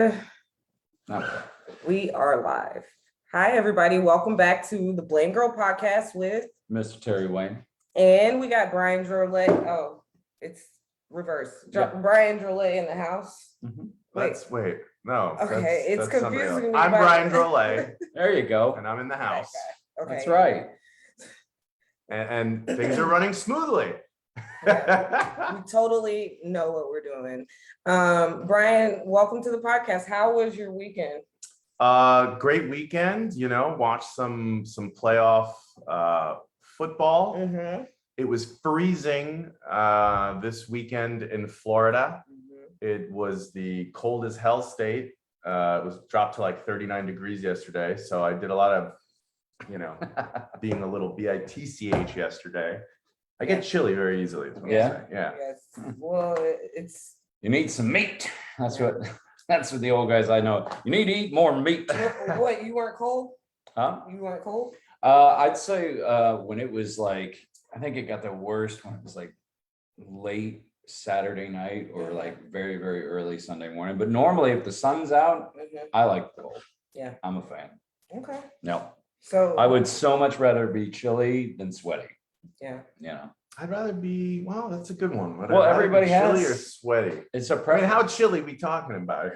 Okay. We are live. Hi, everybody. Welcome back to the Blamegirl podcast with Mr. Terry Wayne. And we got Brian Drolet. Oh, it's reverse. Yeah. Brian Drolet in the house. Mm-hmm. Wait. No. Okay, it's that's somebody confusing else. me. I'm Brian Drolet, There you go. and I'm in the house. Okay. That's right. And things are running smoothly. We totally know what we're doing. Brian, welcome to the podcast. How was your weekend? Great weekend. Watched some playoff football. Mm-hmm. It was freezing this weekend in Florida. It was the cold as hell state. It was dropped to like 39 degrees yesterday. So I did a lot of, being a little bitch yesterday. I get chilly very easily. Is what I'm saying. Yeah. Yes. Well, it's. You need some meat. That's what the old guys I know. You need to eat more meat. What, you weren't cold? Huh? You weren't cold? I'd say when it was like, I think it got the worst when it was like late Saturday night or like very, very early Sunday morning. But normally if the sun's out, I like the cold. Yeah. I'm a fan. Okay. No. So I would so much rather be chilly than sweaty. Yeah. I'd rather be, well, that's a good one. Well, everybody chilly has. or sweaty. It's a I mean, preference. how chilly we talking about?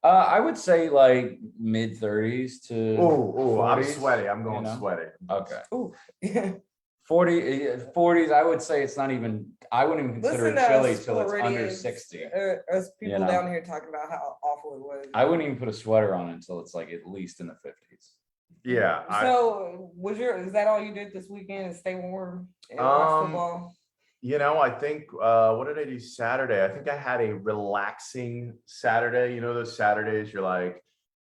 I would say like mid 30s to Oh, I'm 40s, sweaty. I'm going you know? sweaty. Okay. Ooh. 40s, I would say it's not even, I wouldn't even consider Listen it to chilly us till it's under Floridians, 60. Us people You know? down here talking about how awful it was. I wouldn't even put a sweater on until it's like at least in the 50s. Yeah. So is that all you did this weekend, and stay warm and watch football? I think, what did I do Saturday? I think I had a relaxing Saturday. Those Saturdays you're like,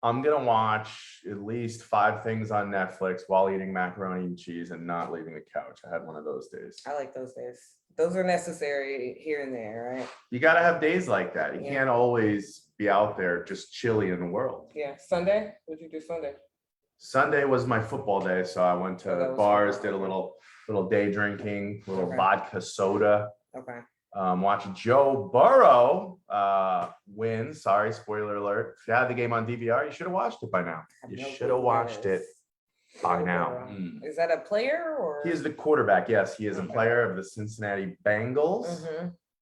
I'm going to watch at least 5 things on Netflix while eating macaroni and cheese and not leaving the couch. I had one of those days. I like those days. Those are necessary here and there, right? You got to have days like that. You can't always be out there just chilly in the world. Yeah. Sunday? What'd you do Sunday? Sunday was my football day. So I went to bars, did a little day drinking, little vodka soda. Okay. Watching Joe Burrow win. Sorry, spoiler alert. If you had the game on DVR, you should have watched it by now. You should have watched it by now. Is that a player or? He is the quarterback. Yes, he is a player of the Cincinnati Bengals,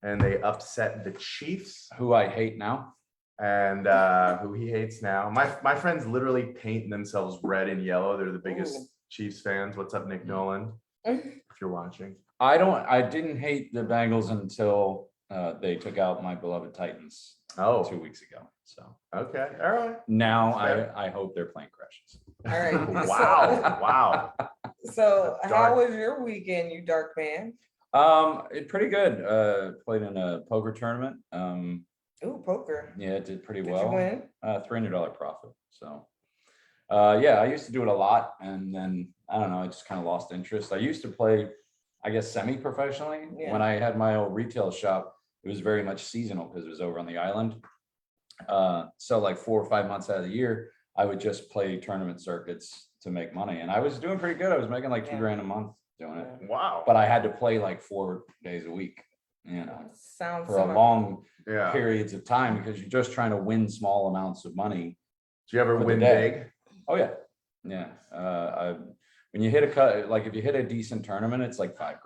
and they upset the Chiefs, who I hate now, and who he hates now. My friends literally paint themselves red and yellow. They're the biggest Chiefs fans. What's up, Nick Nolan? If you're watching. I didn't hate the Bengals until they took out my beloved Titans 2 weeks ago. So okay, all right. Now I hope their plane crashes. All right. Wow. So how was your weekend, you dark man? Pretty good. Played in a poker tournament. Ooh, poker. Yeah, it did pretty Did well. you win? $300 profit. So I used to do it a lot, and then I don't know, I just kind of lost interest. I used to play, I guess, semi-professionally. When I had my old retail shop. It was very much seasonal because it was over on the island. So like 4 or 5 months out of the year, I would just play tournament circuits to make money, and I was doing pretty good. I was making like $2,000 a month doing it. Wow. But I had to play like 4 days a week, Sounds for a long periods of time, because you're just trying to win small amounts of money. Do you ever win big? Oh yeah. When you hit a cut, like if you hit a decent tournament, it's like $5,000.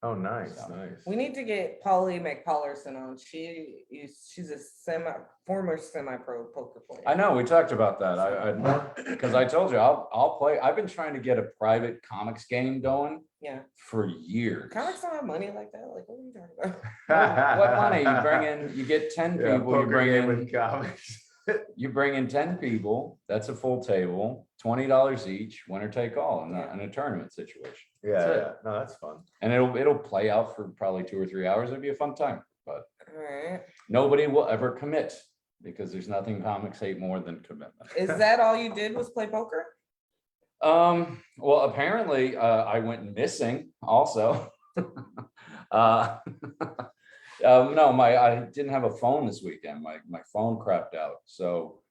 Oh, nice. We need to get Polly McPollerson on. She's a former semi-pro poker player. I know, we talked about that. Because I told you I'll play. I've been trying to get a private comics game going. Yeah. For years. Comics don't have money like that. Like, what are you talking about? What money you bring in? You get 10 people. You bring in with comics. You bring in 10 people. That's a full table. $20 each. Winner take all in a tournament situation. Yeah. No, that's fun. And it'll play out for probably 2 or 3 hours. It'd be a fun time. But right. Nobody will ever commit, because there's nothing comics hate more than commitment. Is that all you did, was play poker? Well, apparently I went missing also. No, I didn't have a phone this weekend. My phone crapped out, so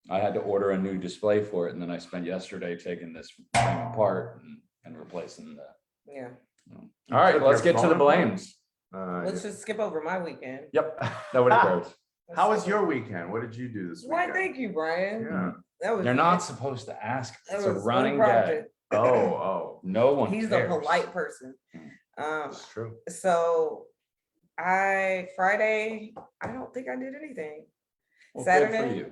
I had to order a new display for it, and then I spent yesterday taking this thing apart and replacing the. Yeah. All right, let's get to the blames. Let's just skip over my weekend. Yep, nobody cares. How was your weekend? What did you do this Why, weekend? thank you, Brian. Yeah. That was You're not supposed to ask. It's a was running unprompted. gag. Oh, No one He's cares. a polite person. it's true. So Friday, I don't think I did anything. Well, Saturday, good for you.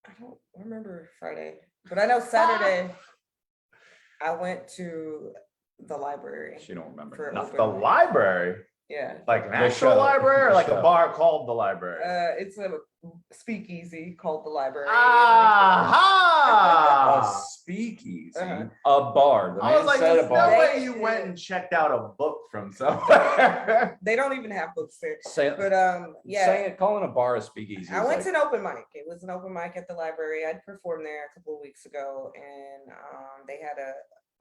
I don't remember Friday, but I know Saturday I went to the library. She don't remember. For nothing. The open mic. library, Yeah. like an The actual show. library, or The like a show. bar called the library. It's a speakeasy called the library. A Aha! speakeasy, Uh-huh. a bar. The I was man like, said there's a bar. no way you went and checked out a book from somewhere. They don't even have books there. Say, But yeah. saying it, calling a bar a speakeasy. I is went like, to an open mic. It was an open mic at the library. I'd performed there a couple of weeks ago, and they had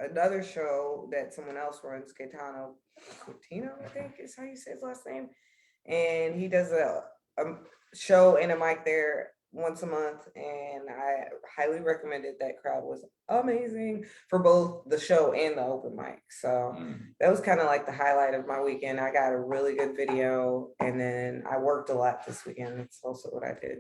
another show that someone else runs, Coutinho, I think is how you say his last name. And he does a show and a mic there once a month, and I highly recommended. That crowd was amazing for both the show and the open mic. So that was kind of like the highlight of my weekend. I got a really good video, and then I worked a lot this weekend. That's also what I did.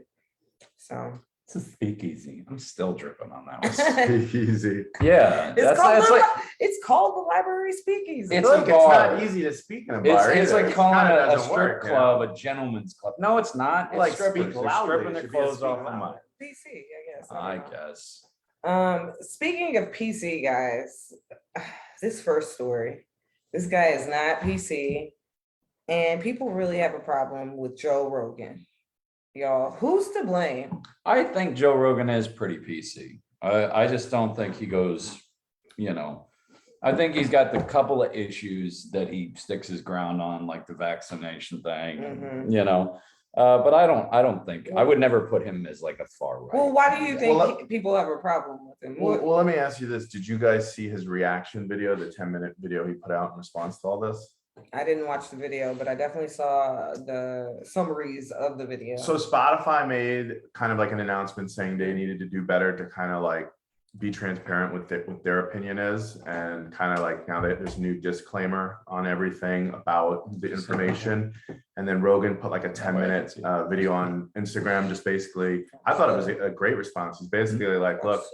So it's a speakeasy. I'm still dripping on that one. Easy. Yeah, it's called the library speakeasy. It's Look, a it's bar. not easy to speak in a bar. It's either. like calling Kinda a doesn't strip work, you club know? a gentleman's club. No, it's not. It's Like, strippers. speak They're loudly. stripping It their should be a clothes speak off the loud. mic. PC, I guess. I don't know. guess. Speaking of PC guys, this first story, this guy is not PC, and people really have a problem with Joe Rogan. Y'all, who's to blame? I think Joe Rogan is pretty PC. I just don't think he goes, I think he's got the couple of issues that he sticks his ground on, like the vaccination thing, Mhm. but I don't think, I would never put him as like a far right. Well, why do you think Well, people have a problem with him? Well, let me ask you this. Did you guys see his reaction video, the 10-minute video he put out in response to all this? I didn't watch the video, but I definitely saw the summaries of the video. So Spotify made kind of like an announcement saying they needed to do better to kind of like be transparent with what their opinion is, and kind of like now there's a new disclaimer on everything about the information. And then Rogan put like a 10-minute video on Instagram, just basically, I thought it was a great response. He's basically like, look,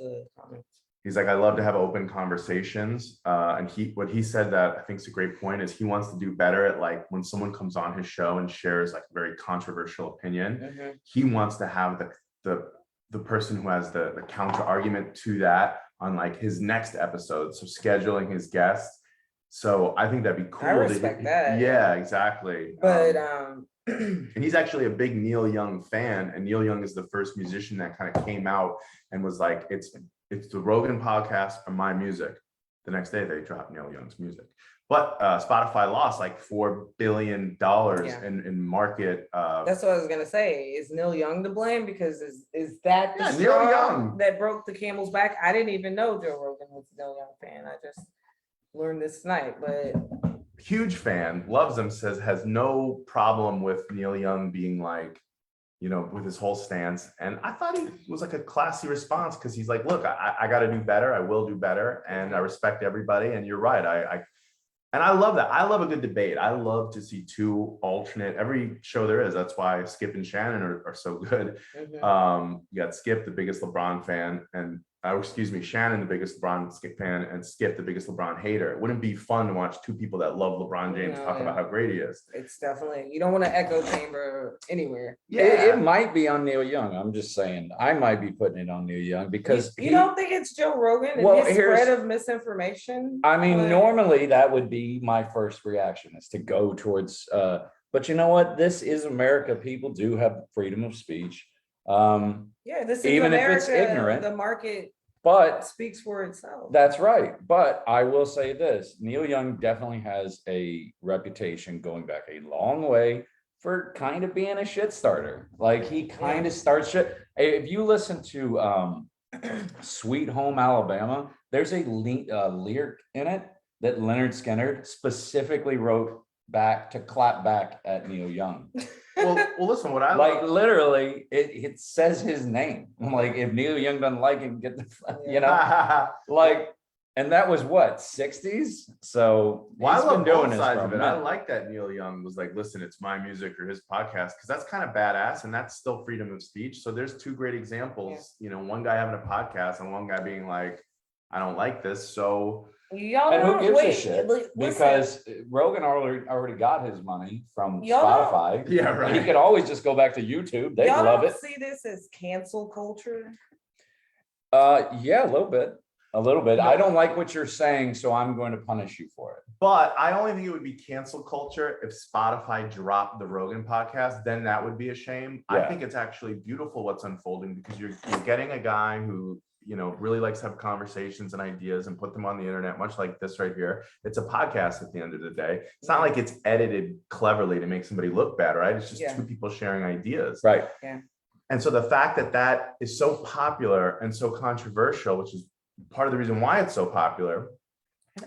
he's like, I love to have open conversations. And what he said that I think is a great point is he wants to do better at like when someone comes on his show and shares like a very controversial opinion, he wants to have the person who has the counter argument to that on like his next episode. So scheduling his guests. So I think that'd be cool. I respect that. Yeah, exactly. But and he's actually a big Neil Young fan, and Neil Young is the first musician that kind of came out and was like, it's the Rogan podcast or my music. The next day they dropped Neil Young's music. But Spotify lost like $4 billion in market. That's what I was gonna say. Is Neil Young to blame? Because is that the Neil straw Young that broke the camel's back? I didn't even know Joe Rogan was a Neil Young fan. I just learned this tonight. But huge fan, loves him, says has no problem with Neil Young being like, with his whole stance. And I thought he was like a classy response, because he's like, look, I got to do better. I will do better. And I respect everybody. And you're right. And I love that. I love a good debate. I love to see two alternate, every show there is. That's why Skip and Shannon are so good. You got Skip, the biggest LeBron fan, and Shannon, the biggest LeBron fan, and Skip, the biggest LeBron hater. It wouldn't be fun to watch two people that love LeBron James talk about how great he is. It's definitely, you don't want to echo chamber anywhere. It might be on Neil Young. I'm just saying, I might be putting it on Neil Young because you don't think it's Joe Rogan and his spread of misinformation? I mean, normally that would be my first reaction, is to go towards, but you know what? This is America. People do have freedom of speech. This is even America, if it's ignorant, the market but speaks for itself. That's right. But I will say this, Neil Young definitely has a reputation going back a long way for kind of being a shit starter. Like he kind of starts shit. If you listen to Sweet Home Alabama, there's a lyric in it that Leonard Skinner specifically wrote back to clap back at Neil Young. Well, listen, what I like literally it says his name. Like if Neil Young doesn't like him, get the like And that was what, 60s? So Well, I he's love been doing both this sides for a of it. I minute. like that Neil Young was like, listen, it's my music or his podcast, because that's kind of badass, and that's still freedom of speech. So there's two great examples, you know, one guy having a podcast and one guy being like, I don't like this. So Y'all And who don't gives a wait. shit? Listen, Because Rogan already got his money from Y'all Spotify. yeah, right. He could always just go back to YouTube. They y'all love don't it. see this as cancel culture. Yeah, a little bit. A little bit. I don't like what you're saying, so I'm going to punish you for it. But I only think it would be cancel culture if Spotify dropped the Rogan podcast. Then that would be a shame. I Yeah. think it's actually beautiful what's unfolding, because you're getting a guy who, you know, really likes to have conversations and ideas and put them on the internet, much like this right here. It's a podcast at the end of the day. It's not like it's edited cleverly to make somebody look bad, right? It's just two people sharing ideas. Right. Yeah. And so the fact that that is so popular and so controversial, which is part of the reason why it's so popular.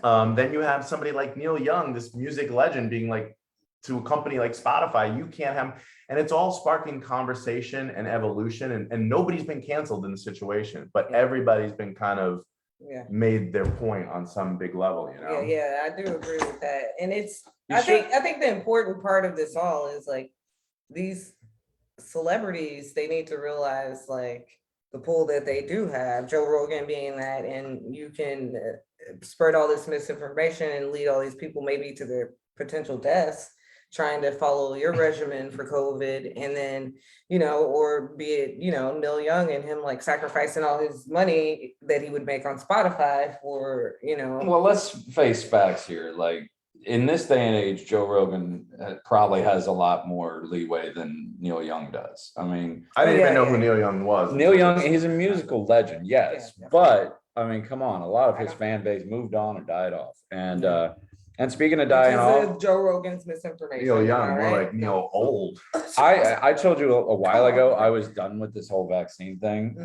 Then you have somebody like Neil Young, this music legend, being like, to a company like Spotify, you can't have, and it's all sparking conversation and evolution, and nobody's been canceled in the situation, but everybody's been kind of made their point on some big level, you know? Yeah, I do agree with that. And it's, You I think the important part of this all is like these celebrities, they need to realize like the pull that they do have, Joe Rogan being that, and you can spread all this misinformation and lead all these people maybe to their potential deaths, trying to follow your regimen for COVID. And then, you know, or be it, you know, Neil Young and him like sacrificing all his money that he would make on Spotify for, you know. Well, let's face facts here. Like in this day and age, Joe Rogan probably has a lot more leeway than Neil Young does. I mean, I didn't even know who Neil Young was. Neil Young, he's a musical legend, yes, but I mean, come on, a lot of his fan base moved on or died off. And speaking of dying off, Joe Rogan's misinformation. Neil Young, more like Neil Old. I told you a while ago I was done with this whole vaccine thing,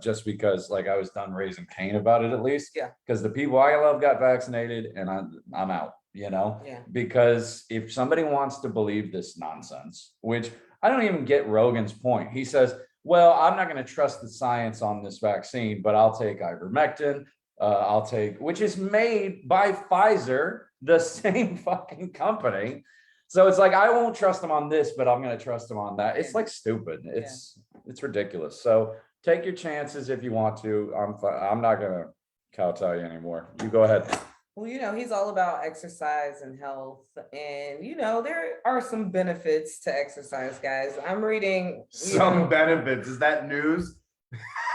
just because like I was done raising Cain about it, at least. Yeah. Because the people I love got vaccinated and I'm out, you know? Yeah. Because if somebody wants to believe this nonsense, which I don't even get Rogan's point. He says, well, I'm not going to trust the science on this vaccine, but I'll take ivermectin. I'll take, which is made by Pfizer, the same fucking company. So it's like, I won't trust them on this, but I'm going to trust them on that. It's like stupid. It's ridiculous. So take your chances if you want to. I'm not going to kowtow you anymore. You go ahead. Well, you know, he's all about exercise and health. And, you know, there are some benefits to exercise, guys. I'm reading. Some benefits. Is that news?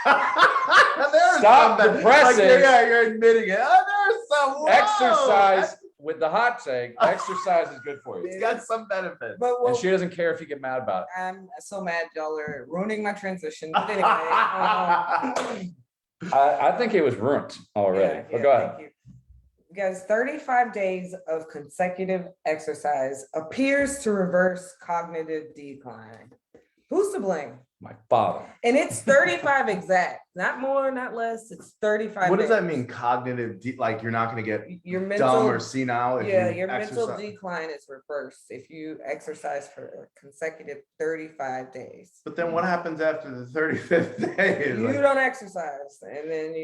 Stop the presses. Like, you're admitting it. Oh, there's some. Whoa. Exercise with the hot take. Exercise is good for you. It's got some benefits. But And she doesn't care if you get mad about it. I'm so mad y'all are ruining my transition. But anyway, I think it was ruined already. But go ahead. Thank you. Guys, 35 days of consecutive exercise appears to reverse cognitive decline. Who's to blame? My father. And it's 35 exact, not more, not less. It's 35. What does days. that mean? Cognitive, like you're not going to get Your dumb mental, or senile. If yeah, you your mental exercise. decline is reversed if you exercise for a consecutive 35 days. But then what happens after the 35th day? You Like, don't exercise, and then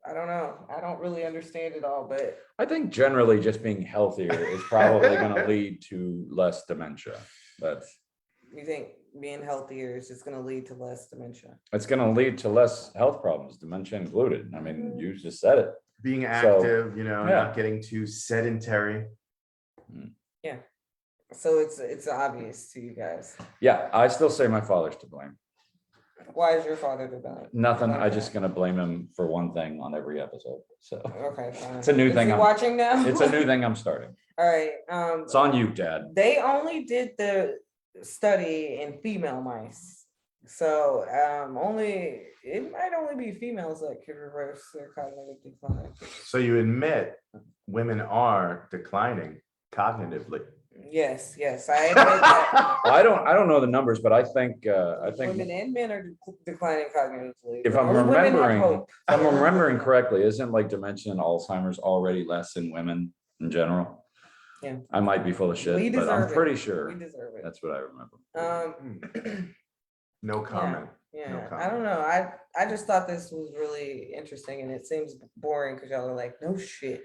I don't know. I don't really understand it all, but I think generally just being healthier is probably going to lead to less dementia. you think being healthier is just going to lead to less dementia? It's going to lead to less health problems, dementia included. I mean, you just said it. being active, you know, yeah. not getting too sedentary. Yeah. So it's obvious to you guys. Yeah, I still say my father's to blame. Why is your father to blame? Nothing. Okay. I'm just going to blame him for one thing on every episode. So Okay, fine. it's a new Is thing. he watching now? It's a new thing I'm starting. All right. It's on you, Dad. They only did the study in female mice. So it might only be females that could reverse their cognitive decline. So you admit women are declining cognitively. Yes, I admit that. I don't know the numbers, but I think Women and men are declining cognitively. if I'm Only women have remembering, hope. if I'm remembering correctly, isn't like dementia and Alzheimer's already less in women in general? Yeah. I might be full of We shit, but deserve I'm it. pretty sure We deserve it. that's what I remember. No comment. Yeah, I comment. don't know. I just thought this was really interesting, and it seems boring because y'all are like, no shit.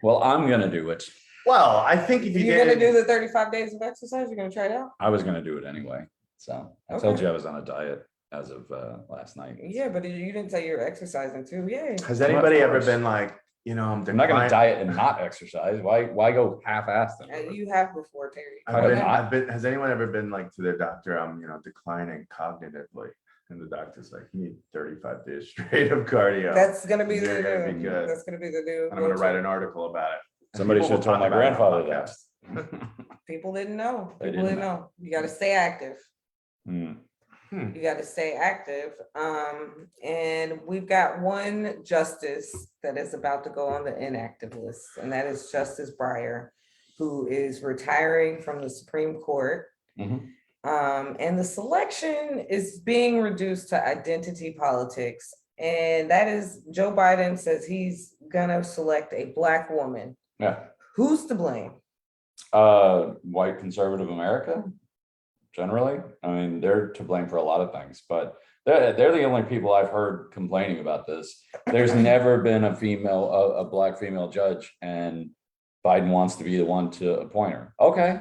Well, I'm gonna do it. Well, I think if you You're gonna did, do the 35 days of exercise. You're gonna try it out. I was gonna do it anyway. So I told Okay. you I was on a diet as of last night. Yeah, but you didn't say you're exercising too. Yeah. has anybody ever course. been like, I'm I'm not gonna declining. diet and not exercise. Why go half-assed? into it? You have before, Terry. I've been- Has anyone ever been like to their doctor? I'm, declining cognitively, and the doctor's like, you need 35 days straight of cardio. That's gonna be You're gonna the be new. good. That's gonna be the new. And I'm gonna write an article about it. Somebody People should have will told my talk about it on grandfather that. podcasts. People didn't know. They People didn't didn't know. You got to stay active. Hmm. You got to stay active. And we've got one justice that is about to go on the inactive list, and that is Justice Breyer, who is retiring from the Supreme Court. Mhm. And the selection is being reduced to identity politics. And that is Joe Biden says he's gonna select a Black woman. Yeah. Who's to blame? White conservative America, generally. I mean, they're to blame for a lot of things, but they're the only people I've heard complaining about this. There's never been a Black female judge, and Biden wants to be the one to appoint her. Okay.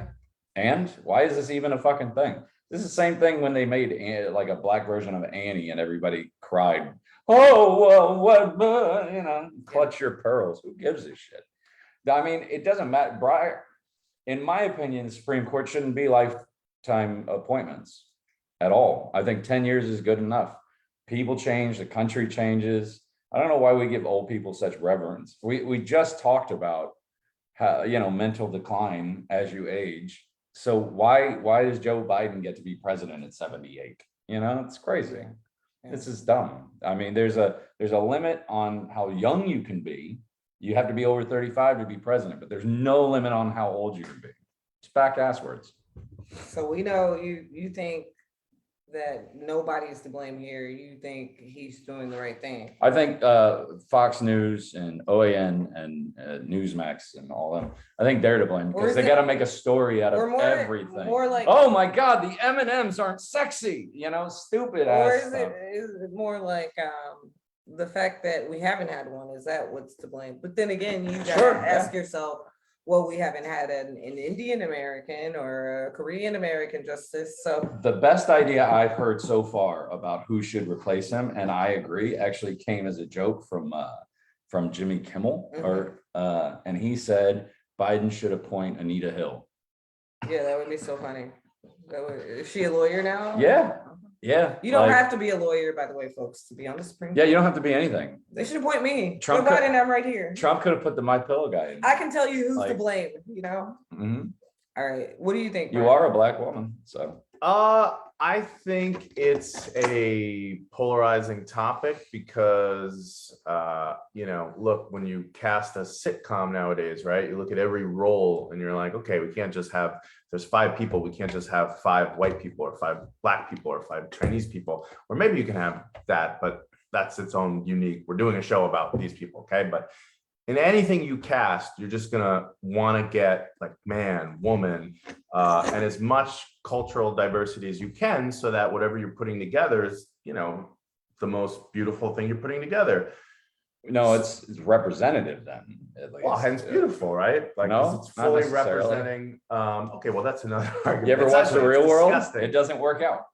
And why is this even a fucking thing? This is the same thing when they made like a Black version of Annie and everybody cried, oh, well, what, clutch your pearls. Who gives a shit? I mean, it doesn't matter. Breyer, in my opinion, the Supreme Court shouldn't be lifetime appointments at all. I think 10 years is good enough. People change, the country changes. I don't know why we give old people such reverence. We just talked about how, mental decline as you age. So why does Joe Biden get to be president at 78? It's crazy. This is dumb. I mean, there's a limit on how young you can be. You have to be over 35 to be president, but there's no limit on how old you can be. It's back asswards. So we know you think that nobody's to blame here. You think he's doing the right thing. I think Fox News and OAN and Newsmax and all them, I think they're to blame because they got to make a story out of everything. More like, oh my God, the M&Ms aren't sexy, stupid ass or stuff. is it more like the fact that we haven't had one? Is that what's to blame? But then again, you gotta ask yourself, well, we haven't had an Indian American or a Korean American justice. So the best idea I've heard so far about who should replace him, and I agree, actually came as a joke from Jimmy Kimmel, and he said Biden should appoint Anita Hill. Yeah, that would be so funny. Is she a lawyer now? Yeah. You don't have to be a lawyer, by the way, folks, to be on the Supreme Court. Yeah, you don't have to be anything. They should appoint me. Trump Joe Biden, I'm right here. Trump could have put the My Pillow guy in. I can tell you who's to blame, Mhm. All right. What do you think? You Brian? are a Black woman, so. I think it's a polarizing topic because, look, when you cast a sitcom nowadays, right, you look at every role and you're like, okay, we can't just have, there's 5 people, we can't just have 5 white people or 5 Black people or 5 Chinese people, or maybe you can have that, but that's its own unique, we're doing a show about these people, okay? But in anything you cast, you're just gonna want to get like man, woman, and as much cultural diversity as you can, so that whatever you're putting together is, the most beautiful thing you're putting together. No, it's representative then, at least. Well, hence beautiful, right? Like, 'cause No, it's not fully necessarily. representing. Okay, well, that's another argument. You ever It's watch The actually- Real it's World? disgusting. It doesn't work out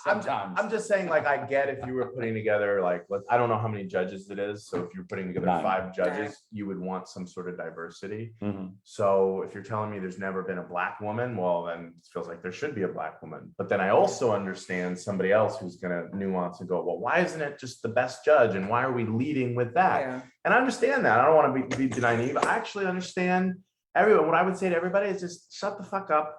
I'm sometimes. just saying, like, I get if you were putting together, like, I don't know how many judges it is. So if you're putting together 9. 5 judges, you would want some sort of diversity. Mhm. So if you're telling me there's never been a Black woman, well, then it feels like there should be a Black woman. But then I also understand somebody else who's going to nuance and go, well, why isn't it just the best judge? And why are we leading with that? Yeah. And I understand that. I don't want to be naive. I actually understand everyone. What I would say to everybody is just shut the fuck up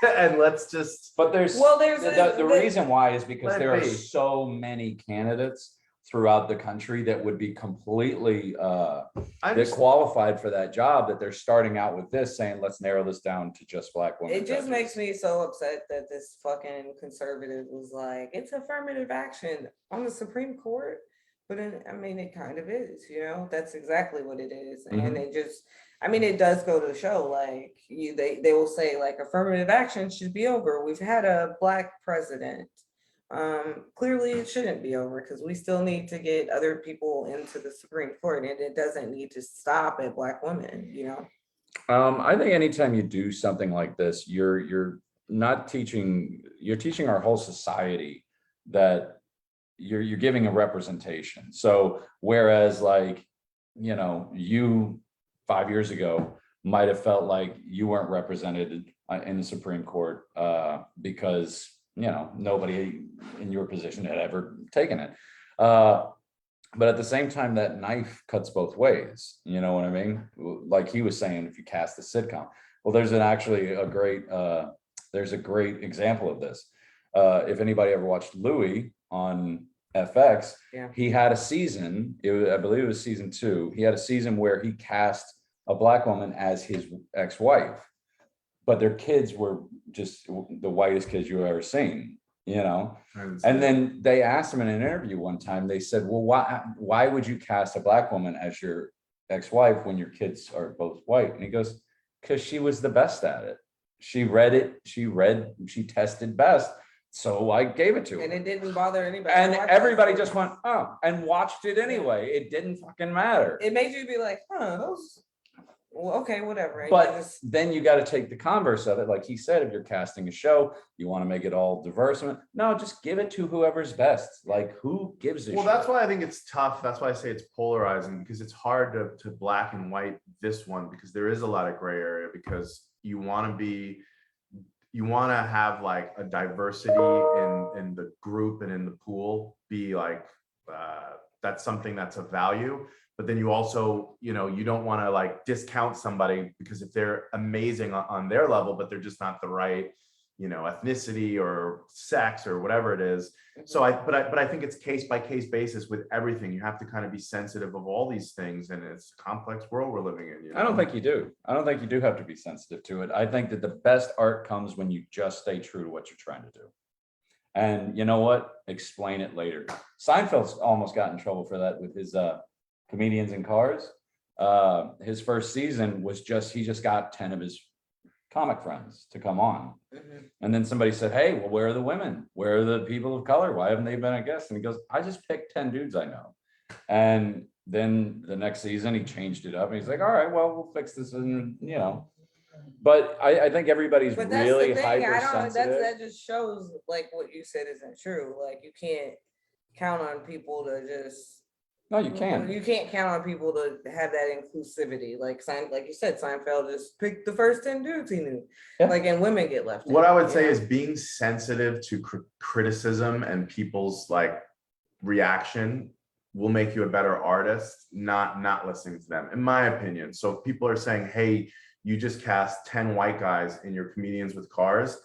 and let's just. But there's the reason why is because Let it there are be. so many candidates throughout the country that would be completely qualified for that job, that they're starting out with this saying, let's narrow this down to just Black women. It just makes me so upset that this fucking conservative was like, it's affirmative action on the Supreme Court. But it kind of is, that's exactly what it is. And it just, it does go to show, like, they will say, like, affirmative action should be over. We've had a Black president. clearly it shouldn't be over because we still need to get other people into the Supreme Court, and it doesn't need to stop at Black women, you know? I think anytime you do something like this, you're not teaching, you're teaching our whole society that you're giving a representation. So whereas like, you know, you 5 years ago might have felt like you weren't represented in the Supreme Court because, you know, nobody in your position had ever taken it. But at the same time, that knife cuts both ways. You know what I mean? Like he was saying, if you cast a sitcom, well, there's actually a great, there's a great example of this. If anybody ever watched Louis on FX, Yeah. he had a season, I believe it was season 2. He had a season where he cast a Black woman as his ex-wife, but their kids were just the whitest kids you've ever seen, you know? And then they asked him in an interview one time, they said, well, why would you cast a Black woman as your ex-wife when your kids are both white? And he goes, because she was the best at it. She tested best. So I gave it to her. And it didn't bother anybody. And everybody just went, oh, and watched it anyway. It didn't fucking matter. It made you be like, well, okay, whatever. But then you got to take the converse of it. Like he said, if you're casting a show, you want to make it all diverse. No, just give it to whoever's best. Like who gives a shit? Well, that's why I think it's tough. That's why I say it's polarizing, because it's hard to black and white this one, because there is a lot of gray area, because you want to have like a diversity in the group and in the pool be like, that's something that's of value. But then you also, you know, you don't want to like discount somebody because if they're amazing on their level, but they're just not the right, you know, ethnicity or sex or whatever it is. So but I think it's case by case basis with everything. You have to kind of be sensitive of all these things, and it's a complex world we're living in. You know? I don't think you do. I don't think you do have to be sensitive to it. I think that the best art comes when you just stay true to what you're trying to do. And you know what? Explain it later. Seinfeld's almost got in trouble for that with his comedians in cars. His first season was he just got 10 of his comic friends to come on. And then somebody said, hey, well, where are the women? Where are the people of color? Why haven't they been a guest? And he goes, I just picked 10 dudes I know. And then the next season he changed it up and he's like, all right, well, we'll fix this. And you know, but I think everybody's really hypersensitive. That just shows like what you said isn't true. Like you can't count on people to just. No, you can't. You can't count on people to have that inclusivity. Like you said, Seinfeld just picked the first 10 dudes he knew. Yeah. Like, and women get left. What I would say is being sensitive to criticism and people's like reaction will make you a better artist, not listening to them, in my opinion. So if people are saying, hey, you just cast 10 white guys in your comedians with cars,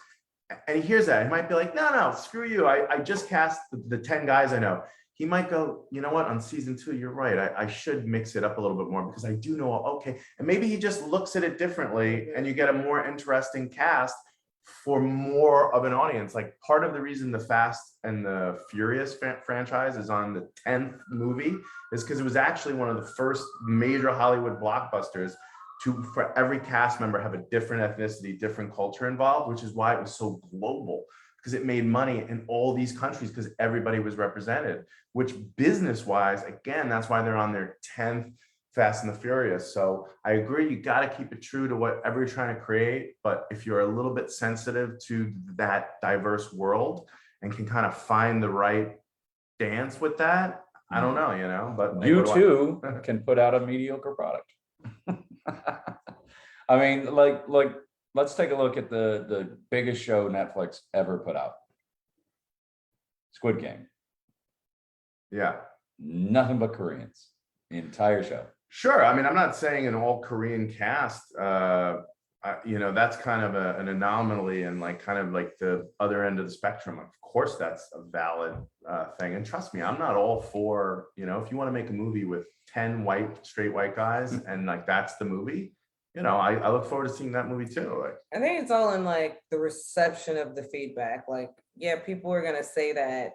and he hears that, he might be like, no, screw you. I just cast the 10 guys I know. He might go, you know what, on season 2, you're right. I should mix it up a little bit more because I do know, okay. And maybe he just looks at it differently and you get a more interesting cast for more of an audience. Like part of the reason the Fast and the Furious franchise is on the 10th movie is because it was actually one of the first major Hollywood blockbusters for every cast member have a different ethnicity, different culture involved, which is why it was so global. Because it made money in all these countries because everybody was represented, which business-wise, again, that's why they're on their 10th Fast and the Furious. So I agree, you got to keep it true to whatever you're trying to create. But if you're a little bit sensitive to that diverse world and can kind of find the right dance with that, I don't know, you know, but you too can put out a mediocre product. I mean, like, let's take a look at the biggest show Netflix ever put out. Squid Game. Yeah. Nothing but Koreans. The entire show. Sure. I mean, I'm not saying an all Korean cast, you know, that's kind of an anomaly and like kind of like the other end of the spectrum. Of course, that's a valid thing. And trust me, I'm not all for, you know, if you want to make a movie with 10 straight white guys and like that's the movie, you know, I look forward to seeing that movie too. Like, I think it's all in like the reception of the feedback. Like, yeah, people are gonna say that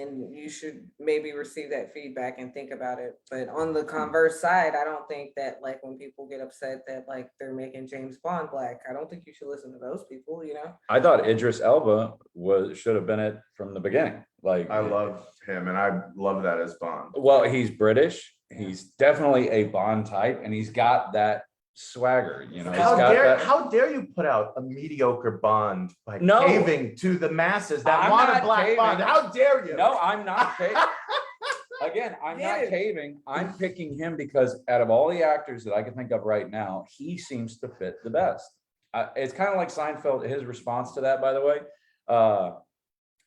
and you should maybe receive that feedback and think about it. But on the converse side, I don't think that like when people get upset that like they're making James Bond black, I don't think you should listen to those people, you know? I thought Idris Elba should have been it from the beginning. Like, I love him, and I love that as Bond. well, he's British. He's definitely a Bond type, and he's got that swagger. You know, he's How got dare that. how dare you put out a mediocre Bond by No. caving to the masses that I'm want a not black caving. Bond? How dare you? No, I'm not caving. Again, I'm not Yeah. caving. I'm picking him because out of all the actors that I can think of right now, he seems to fit the best. It's kind of like Seinfeld. His response to that, by the way,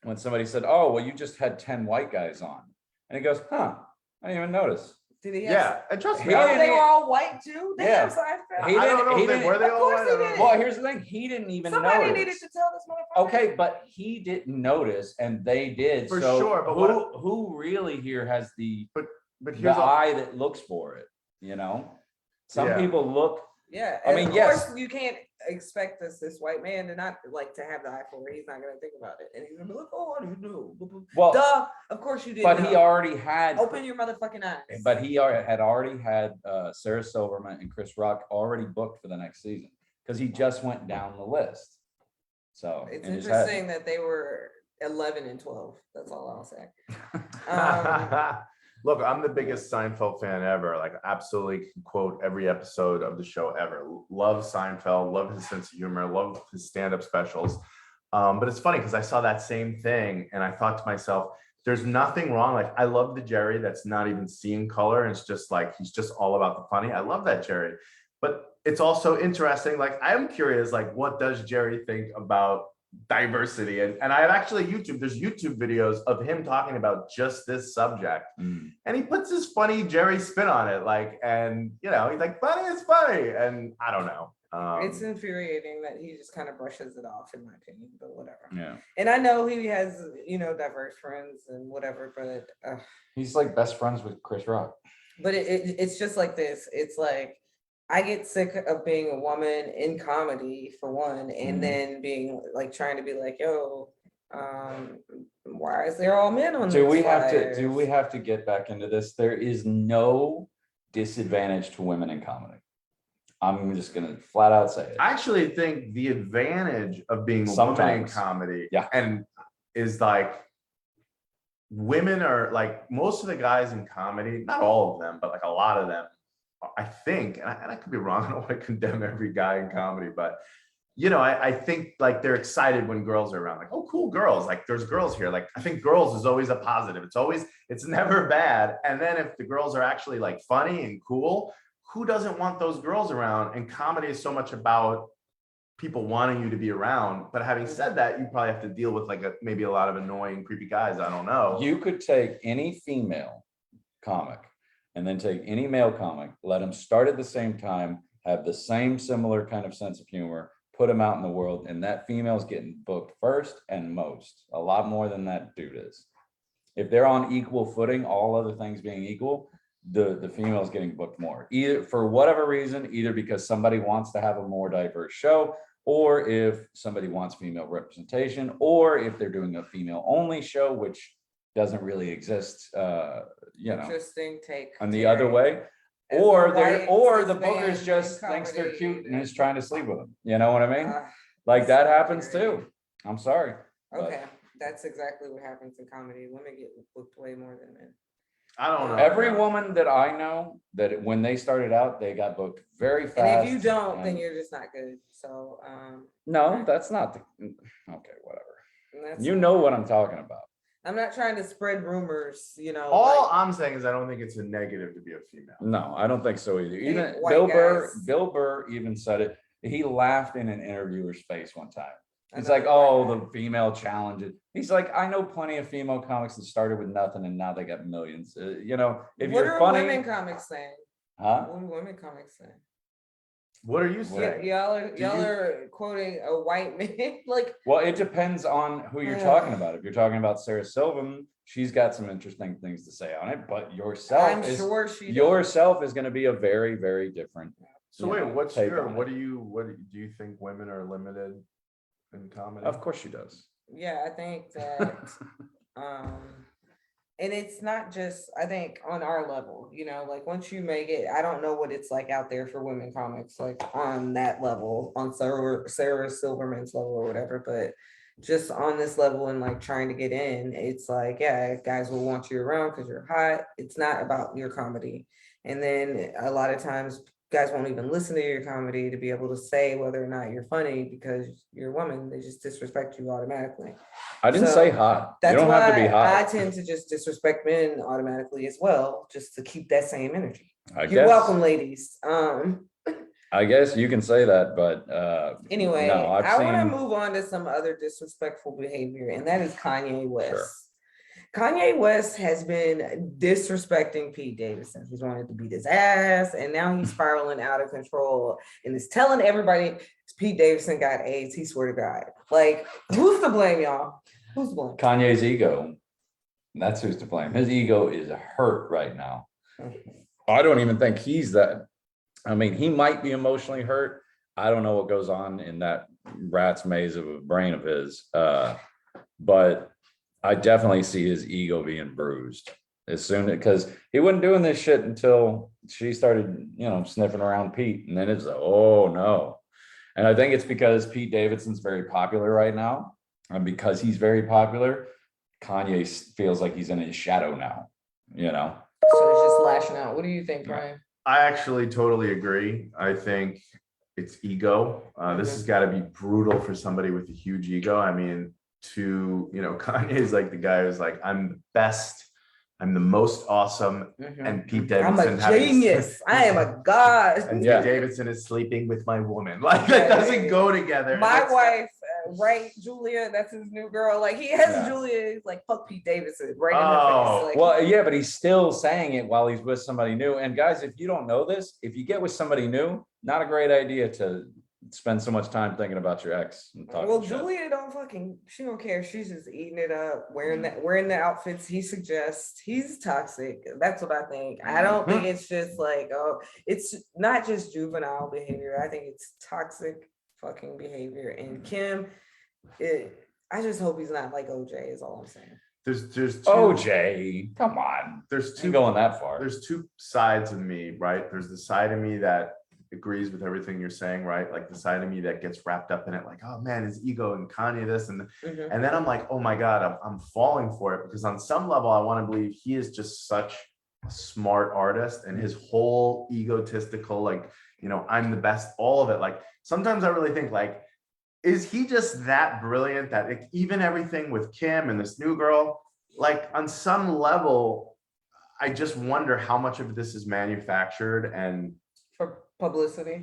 when somebody said, "Oh, well, you just had 10 white guys on," and he goes, "Huh? I didn't even notice." Did he have? Yeah, and trust me, He Oh, didn't they even- were all white too. Damn, Yeah. Seinfeld. He I don't didn't- know he if they didn't- were they Of all course white? he I don't did. know. Well, here's the thing. He didn't even Somebody notice. needed to tell this motherfucker. Okay, but he didn't notice, and they did. For So sure, but who really here has But the here's all, eye that looks for it? You know, some Yeah. people look. Yeah, I and mean, of yes. course you can't expect this white man to not like to have the eye for it. He's not gonna think about it, and he's gonna be like, "Oh, I didn't know." Well, Duh, of course you didn't. but he know. already had. Open your motherfucking eyes. But he had already had Sarah Silverman and Chris Rock already booked for the next season because he just went down the list. So It's and just interesting that they were 11 and 12. That's all I'll say. Um, look, I'm the biggest Seinfeld fan ever. Like, absolutely can quote every episode of the show ever. Love Seinfeld, love his sense of humor, love his stand-up specials. But it's funny because I saw that same thing and I thought to myself, there's nothing wrong. Like, I love the Jerry that's not even seeing color. And it's just like, he's just all about the funny. I love that Jerry. But it's also interesting. Like, I'm curious, like, what does Jerry think about diversity? And I have actually there's YouTube videos of him talking about just this subject. Mm. And he puts his funny Jerry spin on it. Like, and you know, he's like, funny is funny. And I don't know. it's infuriating that he just kind of brushes it off, in my opinion, but whatever. Yeah, And I know he has, diverse friends and whatever, but he's like best friends with Chris Rock. but it's just like this. It's like I get sick of being a woman in comedy for one, and Mhm. then being like trying to be like, yo, why is there all men on Do this we have to? live? Do we have to get back into this? There is no disadvantage to women in comedy. I'm just gonna flat out say it. I actually think the advantage of being a woman in Sometimes. comedy, Yeah. and is like, women are like, most of the guys in comedy, not all of them, but like a lot of them, I think, and I could be wrong, I don't want to condemn every guy in comedy, but I think like they're excited when girls are around, like, oh, cool girls, like there's girls here. Like, I think girls is always a positive. It's never bad. And then if the girls are actually like funny and cool, who doesn't want those girls around? And comedy is so much about people wanting you to be around. But having said that, you probably have to deal with like maybe a lot of annoying, creepy guys. I don't know. You could take any female comic and then take any male comic, let them start at the same time, have the same similar kind of sense of humor, put them out in the world, and that female's getting booked first and most, a lot more than that dude is. If they're on equal footing, all other things being equal, the female's getting booked more, either for whatever reason, either because somebody wants to have a more diverse show, or if somebody wants female representation, or if they're doing a female only show, which doesn't really exist, Interesting take. on the Jerry. other way. As Or a they're, white or the cis man bookers in just thinks they're comedy, cute and is trying to sleep with them. You know what I mean? uh, Like that so happens weird. too. I'm sorry. but Okay, that's exactly what happens in comedy. Women get booked way more than men. I don't know. Every woman that I know that when they started out, they got booked very fast. And if you don't, then and- you're just not good. So, No, that's not the, okay, whatever. and that's, You know what I'm talking about. I'm not trying to spread rumors, All like, I'm saying is I don't think it's a negative to be a female. No, I don't think so either. Even white Bill guys. Burr even said it. He laughed in an interviewer's face one time. It's another like, oh, white the guy. female challenge it. He's like, I know plenty of female comics that started with nothing and now they got millions. If What you're are funny, women comics saying? huh? What are women comics saying? What are you Yeah, saying? y'all are quoting a white man, like, Well, it depends on who you're talking about. If you're talking about Sarah Silverman, she's got some interesting things to say on it, but I'm yourself is sure she does. yourself is going to be a very, very different. So you wait, know, what's take your, on what it. do you think women are limited in comedy? Of course she does. Yeah, I think that And it's not just, I think, on our level, you know, like once you make it, I don't know what it's like out there for women comics, like on that level, on Sarah Silverman's level or whatever, but just on this level and like trying to get in, it's like, yeah, guys will want you around because you're hot. It's not about your comedy. And then a lot of times guys won't even listen to your comedy to be able to say whether or not you're funny because you're a woman. They just disrespect you automatically. I didn't So, say hot. You That's don't have to be why I hot. tend to just disrespect men automatically as well, just to keep that same energy. I You're guess. welcome, ladies. I guess you can say that, but Anyway, no, I've I want to seen. move on to some other disrespectful behavior, and that is Kanye West. Sure. Kanye West has been disrespecting Pete Davidson. He's wanted to beat his ass, and now he's spiraling out of control and is telling everybody Pete Davidson got AIDS. He swear to God. Like, who's to blame, y'all? Who's to blame? Kanye's ego. That's who's to blame. His ego is hurt right now. I don't even think he's that. I mean, he might be emotionally hurt. I don't know what goes on in that rat's maze of a brain of his. But I definitely see his ego being bruised as soon, because he wasn't doing this shit until she started, sniffing around Pete. And then it's like, oh no. And I think it's because Pete Davidson's very popular right now. And because he's very popular, Kanye feels like he's in his shadow now, So he's just lashing out. What do you think, Brian? I actually totally agree. I think it's ego. This has got to be brutal for somebody with a huge ego. I mean, Kanye's like the guy who's like, I'm the best, I'm the most awesome, and Pete Davidson, I'm a genius. I am a god. And Pete Davidson is sleeping with my woman. Like, that doesn't go together. My wife, right, Julia, that's his new girl. Like, he has Julia, he's like, fuck Pete Davidson, right in her face. Like, well, yeah, but he's still saying it while he's with somebody new. And guys, if you don't know this, if you get with somebody new, not a great idea to spend so much time thinking about your ex. Well, Julia she don't care. She's just eating it up, wearing the outfits he suggests. He's toxic. That's what I think. I don't think it's just like, it's not just juvenile behavior. I think it's toxic fucking behavior. And Kim, I just hope he's not like OJ is all I'm saying. There's two, OJ, come on. There's two going that far. There's two sides of me, right? There's the side of me that agrees with everything you're saying, right? Like the side of me that gets wrapped up in it, like, oh man, his ego and Kanye this and then I'm like, oh my God, I'm falling for it, because on some level I want to believe he is just such a smart artist, and his whole egotistical, like, I'm the best, all of it. Like, sometimes I really think, like, is he just that brilliant that even everything with Kim and this new girl, like, on some level, I just wonder how much of this is manufactured and for publicity,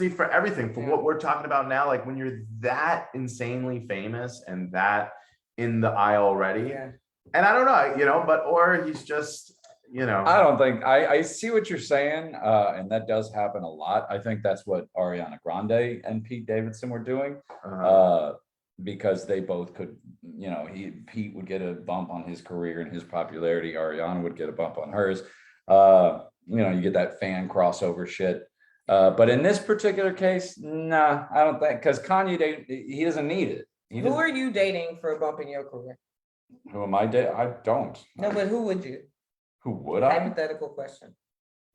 for everything, for what we're talking about now. Like, when you're that insanely famous and that in the eye already, and I don't know, but, or he's just, I don't think, I see what you're saying, and that does happen a lot. I think that's what Ariana Grande and Pete Davidson were doing, because they both could, Pete would get a bump on his career and his popularity, Ariana would get a bump on hers. You get that fan crossover shit. But in this particular case, nah, I don't think, because Kanye, he doesn't need it. Who are you dating for a bump in your career? Who am I dating? I don't. No, but who would you? Who would I? Hypothetical question.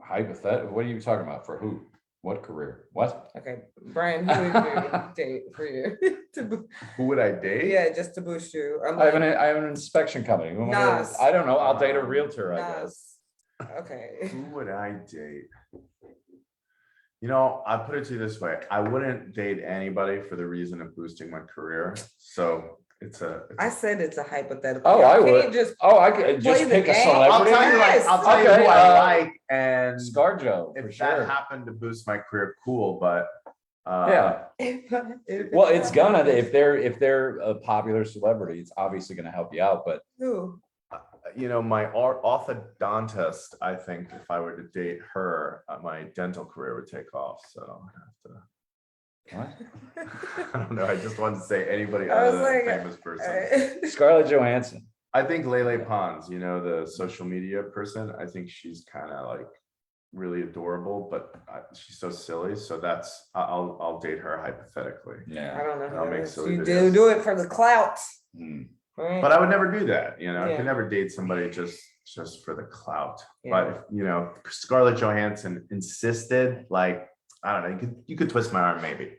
Hypothetical? What are you talking about? For who? What career? What? Okay, Brian, who would you date for you? Who would I date? Yeah, just to boost you. I have an inspection company. Nas. I don't know. I'll date a realtor, I guess. Okay. Who would I date? I put it to you this way. I wouldn't date anybody for the reason of boosting my career. So I said it's a hypothetical. Oh, I would. I play could just the pick a game. celebrity. I'll tell you who I like, and ScarJo, for if sure. that happened to boost my career, cool. But well, it's gonna, if they're a popular celebrity, it's obviously gonna help you out. But who? My orthodontist, I think if I were to date her, my dental career would take off. So I have to. What? I don't know. I just wanted to say anybody other than a famous person. Scarlett Johansson. I think Lele Pons, the social media person. I think she's kind of like really adorable, but she's so silly. So I'll date her hypothetically. Yeah, I don't know. I'll make silly you videos. do it for the clout. Right. But I would never do that. I Yeah. could never date somebody just for the clout. Yeah. But if, Scarlett Johansson insisted, like, I don't know, you could twist my arm maybe.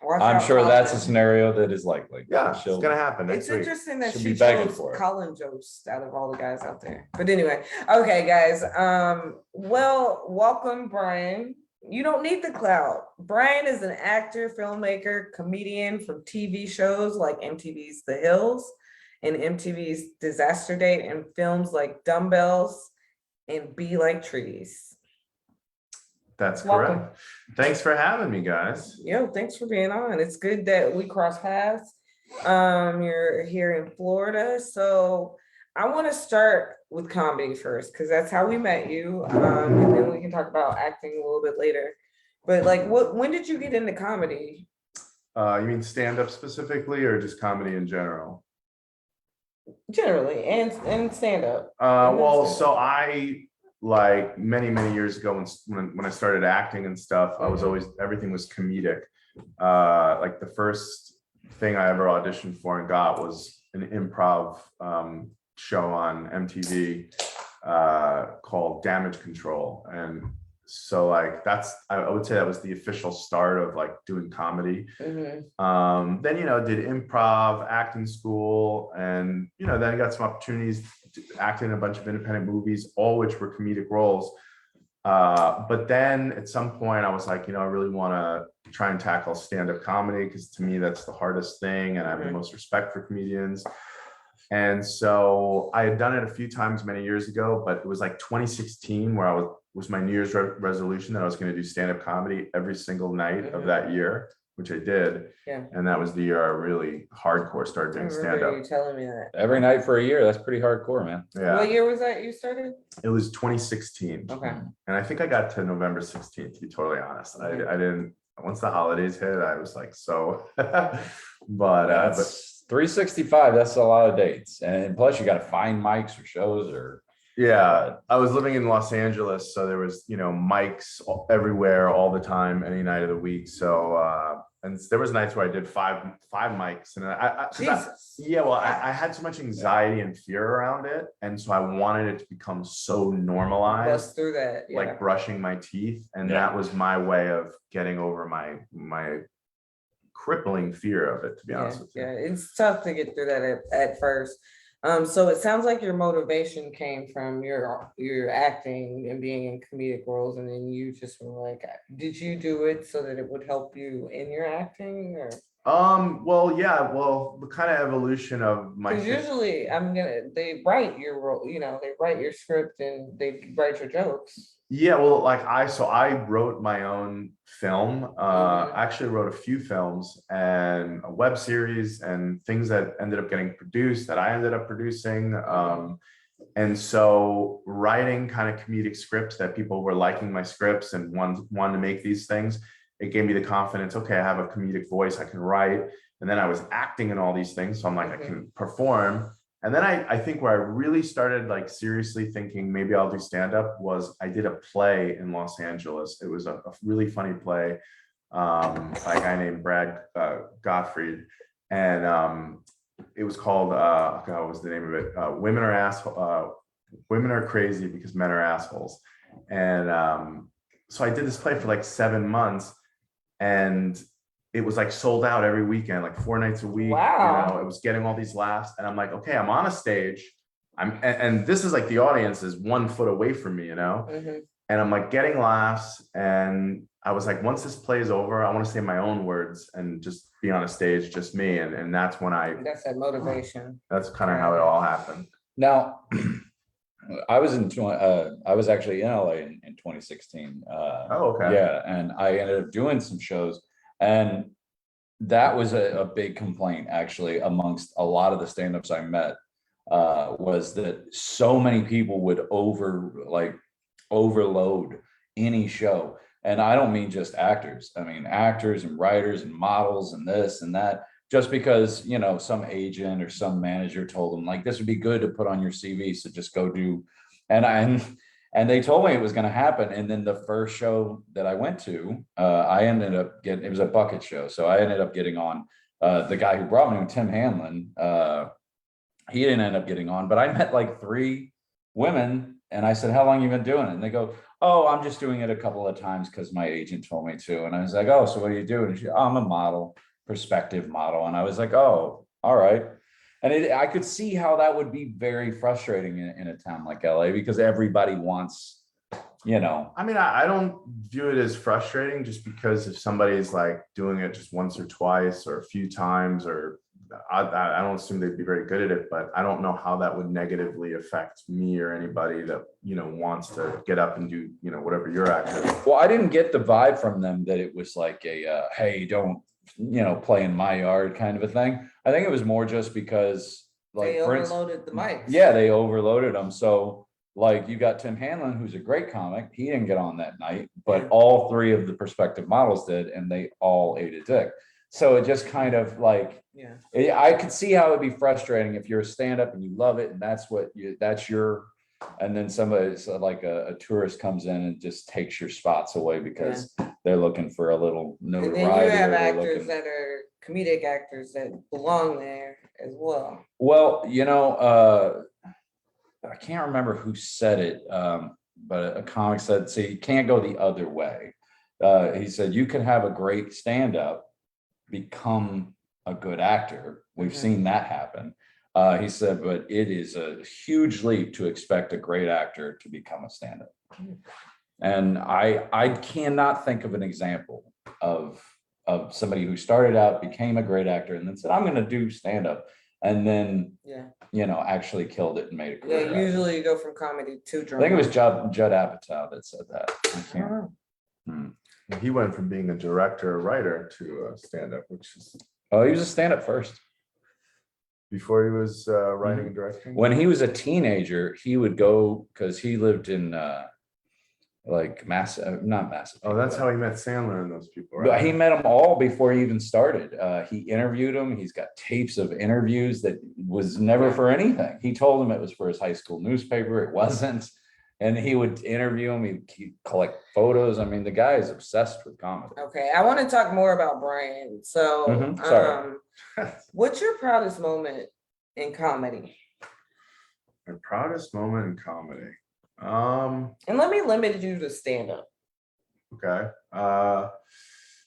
Watch I'm out, sure that's a Colin. scenario that is likely. Yeah, it's She'll- gonna happen next It's week. interesting that She'll she be begging chose for it. Colin Jost out of all the guys out there. But anyway, okay, guys. Well, welcome, Brian. You don't need the clout. Brian is an actor, filmmaker, comedian from TV shows like MTV's The Hills and MTV's Disaster Date, and films like Dumbbells and Be Like Trees. That's Welcome. correct. Thanks for having me, guys. Yo, thanks for being on. It's good that we cross paths. You're here in Florida, so I want to start with comedy first because that's how we met you, and then we can talk about acting a little bit later. But like, when did you get into comedy? You mean stand-up specifically or just comedy in general? Generally, and stand up. Well, so I, like, many years ago when I started acting and stuff, I was always, everything was comedic. Like the first thing I ever auditioned for and got was an improv show on MTV called Damage Control. And so like I would say that was the official start of like doing comedy. Then did improv, acting school, and then I got some opportunities to act in a bunch of independent movies, all which were comedic roles. But then at some point I was like, I really want to try and tackle stand-up comedy because to me that's the hardest thing and I have the most respect for comedians. And so I had done it a few times many years ago, but it was like 2016 where was my New Year's resolution that I was going to do stand-up comedy every single night of that year, which I did. Yeah. And that was the year I really hardcore started doing stand-up. You telling me that Every night for a year. That's pretty hardcore, man. Yeah. What year was that you started? It was 2016. Okay. And I think I got to November 16th, to be totally honest. I didn't, once the holidays hit, I was like, so, but That's 365. That's a lot of dates. And plus you got to find mics or shows or. yeah, I was living in Los Angeles. So there was, mics everywhere all the time, any night of the week. So, and there was nights where I did five mics and I had so much anxiety and fear around it. And so I wanted it to become so normalized, Bust through that. Yeah. like brushing my teeth. And Yeah. that was my way of getting over my crippling fear of it, to be honest with you. Yeah, it's tough to get through that at first. So it sounds like your motivation came from your acting and being in comedic roles, and then you just were like, did you do it so that it would help you in your acting, or? Well, yeah, the kind of evolution of my. Because usually they write your role, they write your script and they write your jokes. Yeah, well, like I wrote my own film. I actually wrote a few films and a web series and things that ended up getting produced that I ended up producing. And so writing kind of comedic scripts that people were liking my scripts and wanted to make these things, it gave me the confidence, okay, I have a comedic voice, I can write. And then I was acting in all these things. So I'm like, I can perform. And then I think where I really started like seriously thinking maybe I'll do stand-up was I did a play in Los Angeles. It was a really funny play by a guy named Brad Gottfried. And it was called, what was the name of it? Women are crazy because men are assholes. And so I did this play for like 7 months and it was like sold out every weekend, like 4 nights a week. Wow. It was getting all these laughs. And I'm like, okay, I'm on a stage. And this is like the audience is 1 foot away from me, and I'm like getting laughs. And I was like, once this play is over, I want to say my own words and just be on a stage, just me. And that's when That's that motivation. that's kind of how it all happened. Now, I was actually in LA in 2016. Oh, okay. Yeah, and I ended up doing some shows, and that was a big complaint actually amongst a lot of the stand-ups I met, was that so many people would overload any show. And I don't mean just actors. I mean actors and writers and models and this and that, just because, some agent or some manager told them like, this would be good to put on your CV. So just go do, and they told me it was going to happen. And then the first show that I went to, I ended up getting, it was a bucket show. So I ended up getting on, the guy who brought me, Tim Hanlon, he didn't end up getting on, but I met like 3 women and I said, how long you been doing it? And they go, oh, I'm just doing it a couple of times because my agent told me to. And I was like, oh, so what are you doing? And she, oh, I'm a model, perspective model. And I was like, oh, all right. And I could see how that would be very frustrating in a town like LA because everybody wants, you know. I mean, I don't view it as frustrating just because if somebody's like doing it just once or twice or a few times, or I don't assume they'd be very good at it, but I don't know how that would negatively affect me or anybody that, you know, wants to get up and do, you know, whatever you're at. Well, I didn't get the vibe from them that it was like a, hey, don't, you know, play in my yard kind of a thing. I think it was more just because like, They overloaded the mics. yeah, they overloaded them. So like you got Tim Hanlon, who's a great comic. He didn't get on that night, but all 3 of the prospective models did, and they all ate a dick. So it just kind of like, I could see how it'd be frustrating if you're a stand-up and you love it and that's your, and then somebody like a tourist comes in and just takes your spots away because they're looking for a little notoriety. And then you have actors that are comedic actors that belong there as well. Well, you know, I can't remember who said it, but a comic said, see, you can't go the other way. He said, you can have a great stand-up, become a good actor. We've seen that happen. He said, but it is a huge leap to expect a great actor to become a stand-up. And I cannot think of an example of somebody who started out, became a great actor, and then said, I'm going to do stand-up. And then, you know, actually killed it and made a career. Yeah, usually you go from comedy to drama. I think it was Judd Apatow that said that. I can't. He went from being a director, a writer to stand-up, which is. Oh, he was a stand-up first. Before he was writing and directing? When he was a teenager, he would go, because he lived in like not massive. Oh, that's how he met Sandler and those people, But right? he met them all before he even started. He interviewed them. He's got tapes of interviews that was never for anything. He told them it was for his high school newspaper. It wasn't. And he would interview him. He'd collect photos. I mean, the guy is obsessed with comedy. Okay, I want to talk more about Brian. So, Sorry. What's your proudest moment in comedy? My proudest moment in comedy. And let me limit you to stand up. Okay.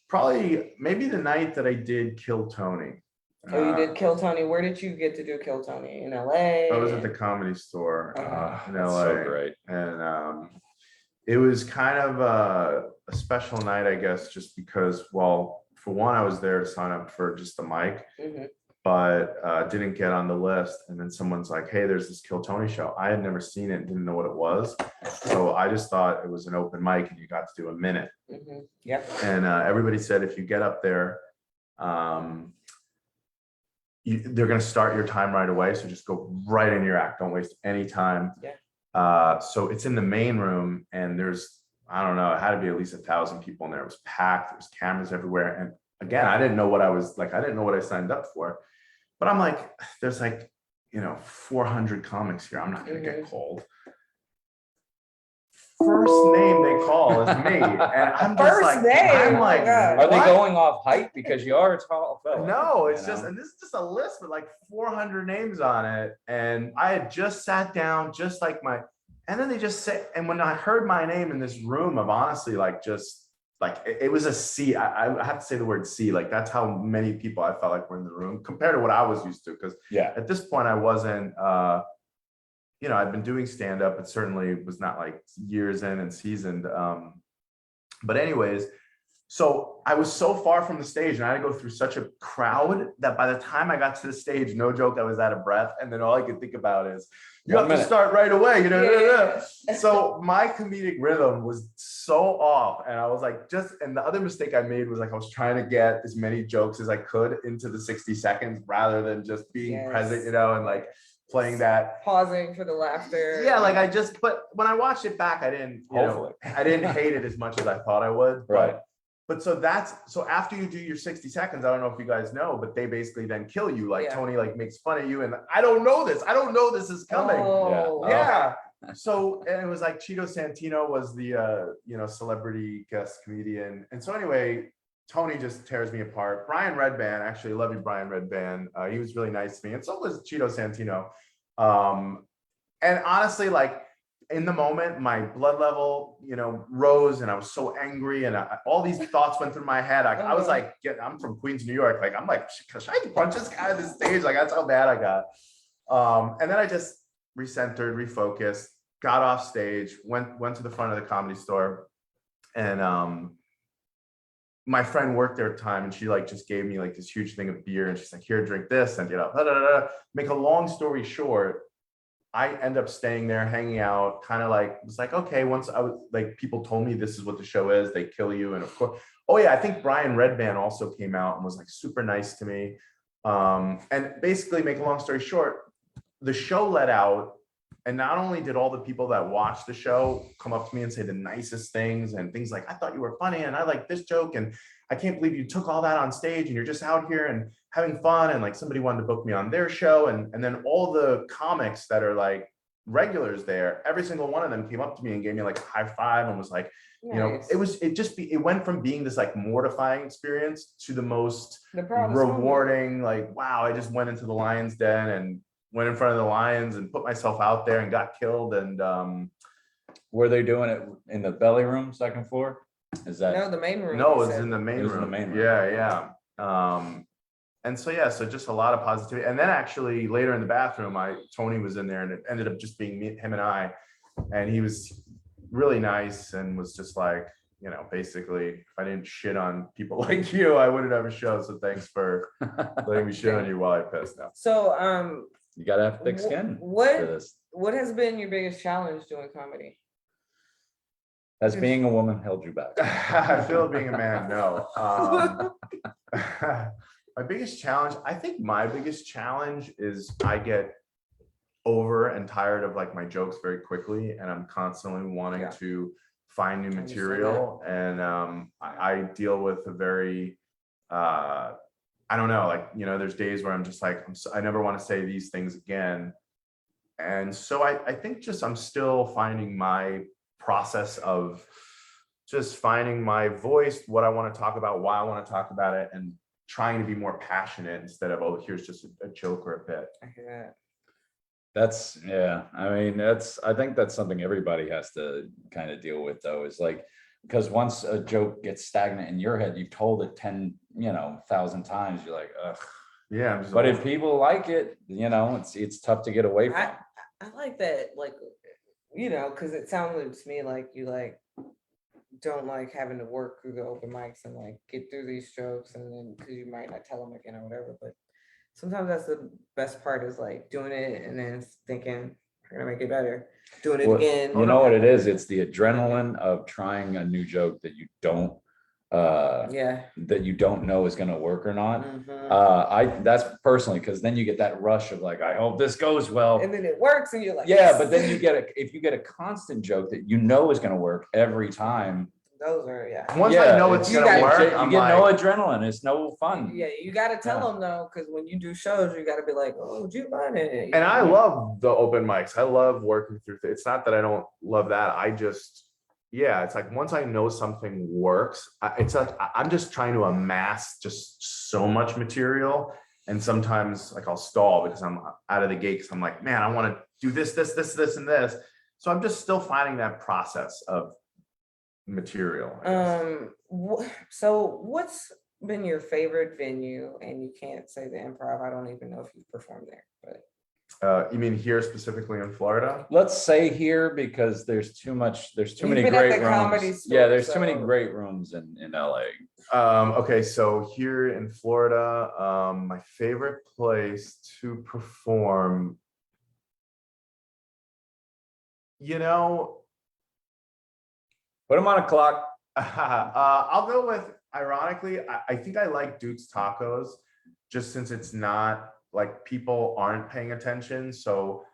Probably maybe the night that I did Kill Tony. Oh, you did Kill Tony. Where did you get to do Kill Tony? In LA? I was at the Comedy Store in LA. So great. And it was kind of a special night, I guess, just because, well, for one, I was there to sign up for just the mic, but didn't get on the list. And then someone's like, hey, there's this Kill Tony show. I had never seen it, didn't know what it was. So I just thought it was an open mic and you got to do a minute. Yep. And everybody said, if you get up there, they're going to start your time right away. So just go right in your act. Don't waste any time. So it's in the main room and there's, I don't know, it had to be at least 1,000 people in there. It was packed. There was cameras everywhere. And again, I didn't know what I was like. I didn't know what I signed up for, but I'm like, there's like, 400 comics here. I'm not going to get called. First name they call is me, and I'm just like, I'm like, are they going off height because you are a tall fella? No, it's just, and this is just a list with like 400 names on it, and I had just sat down, just like and then they just say, and when I heard my name in this room of honestly, like just like it was a sea. I have to say the word sea, like that's how many people I felt like were in the room compared to what I was used to, because at this point I wasn't. I'd been doing stand-up. It certainly was not like years in and seasoned. But anyways, so I was so far from the stage and I had to go through such a crowd that by the time I got to the stage, no joke, I was out of breath. And then all I could think about is, you have to start right away, So my comedic rhythm was so off. And I was like, and the other mistake I made was like, I was trying to get as many jokes as I could into the 60 seconds rather than just being present, and like, playing that, pausing for the laughter. Like I just when I watched it back, I didn't, I didn't hate it as much as I thought I would. But so after you do your 60 seconds, I don't know if you guys know, but they basically then kill you. Like Tony like makes fun of you, and I don't know this. I don't know this is coming. So and it was like Cheeto Santino was the celebrity guest comedian, and so anyway, Tony just tears me apart. Brian Redband, actually, love you, Brian Redband. He was really nice to me, and so was Cheeto Santino. And honestly, like in the moment, my blood level, rose, and I was so angry, and all these thoughts went through my head. I was like, I'm from Queens, New York. Like, I'm like, should I punch this guy on the stage? Like, that's how bad I got. And then I just recentered, refocused, got off stage, went to the front of the Comedy Store, and my friend worked there at the time, and she like just gave me like this huge thing of beer, and she's like, here, drink this, and make a long story short, I end up staying there, hanging out, kind of like, was like, okay, once I was like, people told me this is what the show is, they kill you. And of course, oh yeah, I think Brian Redband also came out and was like super nice to me. And basically, make a long story short, the show let out, and not only did all the people that watched the show come up to me and say the nicest things and things like, I thought you were funny and I like this joke, and I can't believe you took all that on stage and you're just out here and having fun, and like somebody wanted to book me on their show, and then all the comics that are like regulars there, every single one of them came up to me and gave me like a high five and was like, Nice. it went from being this like mortifying experience to the most The proudest moment. rewarding, like, wow, I just went into the lion's den and went in front of the lions and put myself out there and got killed. And Were they doing it in the belly room, second floor? Is that? No, the main room. no, you it was said. in the main It was in room. the main room. Yeah. And so yeah, so just a lot of positivity. And then actually later in the bathroom, Tony was in there, and it ended up just being him and I, and he was really nice and was just like, basically, if I didn't shit on people like you, I wouldn't have a show. So thanks for letting me shit on you while I pissed now. So, You gotta have thick skin for what this. has been your biggest challenge doing comedy? Has being a woman held you back? I feel being a man, no. My biggest challenge, I think my biggest challenge is I get over and tired of like my jokes very quickly, and I'm constantly wanting to find new material. And I deal with a very, I don't know, like, there's days where I'm just like, I never want to say these things again. And so I think I'm still finding my process of just finding my voice, what I want to talk about, why I want to talk about it, and trying to be more passionate instead of, oh, here's just a joke or a bit. I hear That's, yeah, I mean, I think that's something everybody has to kind of deal with, though, is like, because once a joke gets stagnant in your head, you've told it 10,000 times, you're like, ugh. Yeah. But if people like it, it's tough to get away from. I like that, like, because it sounded to me like you like don't like having to work through the open mics and like get through these jokes, and then because you might not tell them again or whatever. But sometimes that's the best part, is like doing it and then thinking, I'm gonna make it better, doing it again. You know what it is? It's the adrenaline of trying a new joke that you don't know is going to work or not. That's personally, because then you get that rush of like, I hope this goes well, and then it works and you're like, yeah. But then if you get a constant joke that is going to work every time, those are once I know it's gonna work, you get no adrenaline. It's no fun. Yeah, you got to tell them though, because when you do shows, you got to be like, oh, Giovanni. And I love the open mics. I love working through things. It's not that I don't love that. It's like once I know something works, it's like I'm just trying to amass just so much material. And sometimes like I'll stall because I'm out of the gate, because I'm like, man, I want to do this, and this. So I'm just still finding that process of material. So what's been your favorite venue? And you can't say the Improv. I don't even know if you've performed there, but you mean here specifically in Florida? Let's say here, because there's too many been great at the Comedy rooms. Store, Yeah, there's too so- many great rooms in LA. Okay, so here in Florida, my favorite place to perform, Put them on a clock. I'll go with, ironically, I think I like Duke's Tacos, just since it's not like people aren't paying attention. So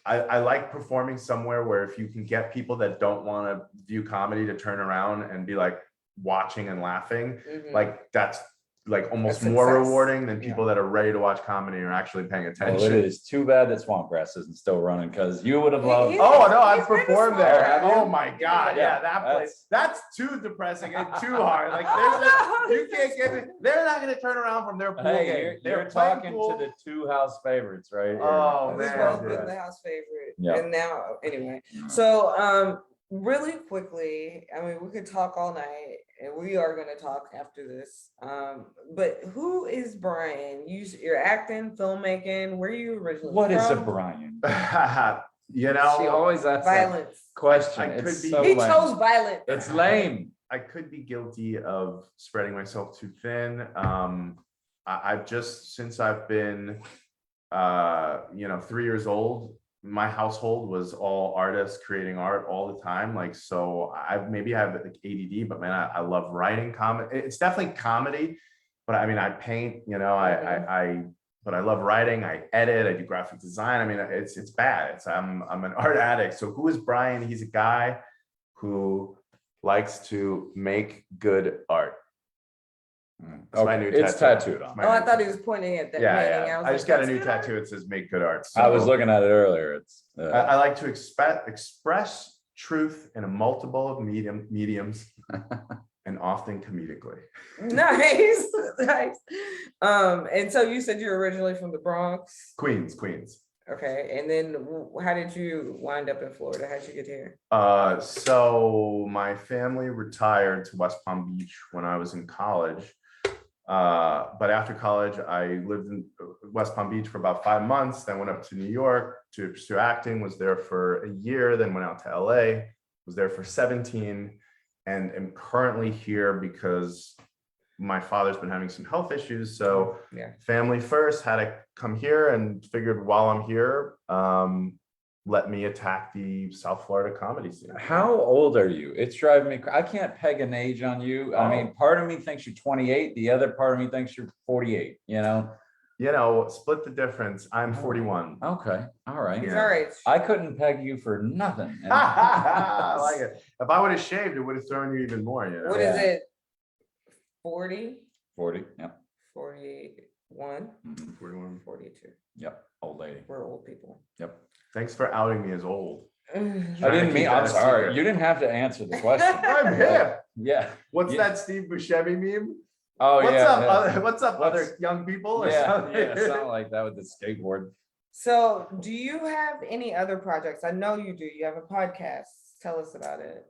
I like performing somewhere where if you can get people that don't want to view comedy to turn around and be like watching and laughing, like that's like almost A more success. rewarding than people that are ready to watch comedy or actually paying Well, attention. it is too bad that Swamp Grass isn't still running because you would have loved. He- Oh no, I've He's been to performed Small there. Have you? Oh my god, Yeah, yeah, that place. That's too depressing and too hard. Like Oh, no, you can't get it. They're not gonna turn around from their pool Hey, game. you're talking to the two house favorites, right? Here. Oh, We've man, both dude. been the house favorite. Yeah. And now, anyway. So, really quickly, I mean, we could talk all night, and we are going to talk after this. But who is Brian? You're acting, filmmaking. Where are you originally What is a from? Brian? You She know, always asks that Violence. question. I could It's be- so He lame. chose violence. It's lame. I could be guilty of spreading myself too thin. I've just since I've been 3 years old, my household was all artists creating art all the time. Like, so I have like ADD, but man, I love writing comedy. It's definitely comedy, but I mean, I paint, but I love writing. I edit, I do graphic design. I mean, it's bad. I'm an art addict. So who is Brian? He's a guy who likes to make good art. That's my new It's tattoo. tattooed on. My Oh, I new thought he was pointing at that painting. Yeah. was I just like, got a new "That's good tattoo. It says "Make Good Art." I was So looking at it earlier. It's I like to express truth in a multiple of mediums and often comedically. art." Nice. Nice. And so you said you're originally from the Bronx. Queens. Okay. And then how did you wind up in Florida? How'd you get here? So my family retired to West Palm Beach when I was in college. But after college, I lived in West Palm Beach for about 5 months, then went up to New York to pursue acting, was there for a year, then went out to LA, was there for 17, and am currently here because my father's been having some health issues. So Yeah. family first, had to come here and figured while I'm here, let me attack the South Florida comedy scene. How old are you? It's driving me. I can't peg an age on you. I mean, part of me thinks you're 28. The other part of me thinks you're 48. Split the difference. I'm 41. Okay. All right. He's Yeah. our age. I couldn't peg you for nothing. And- I like it. If I would have shaved, it would have thrown you even more. What is Yeah. it? 40? 40. Yep. 41? Mhm. 41. 42. Yep. Old lady. We're old people. Yep. Thanks for outing me as old. I Trying to didn't keep mean, that I'm a sorry. secret. You didn't have to answer the question. I'm hip. Yeah. What's Yeah. that Steve Buscemi meme? Oh, What's yeah. up? yeah. What's up, What's- other young people? Or Yeah. something? Yeah. Something like that with the skateboard. So, do you have any other projects? I know you do. You have a podcast. Tell us about it.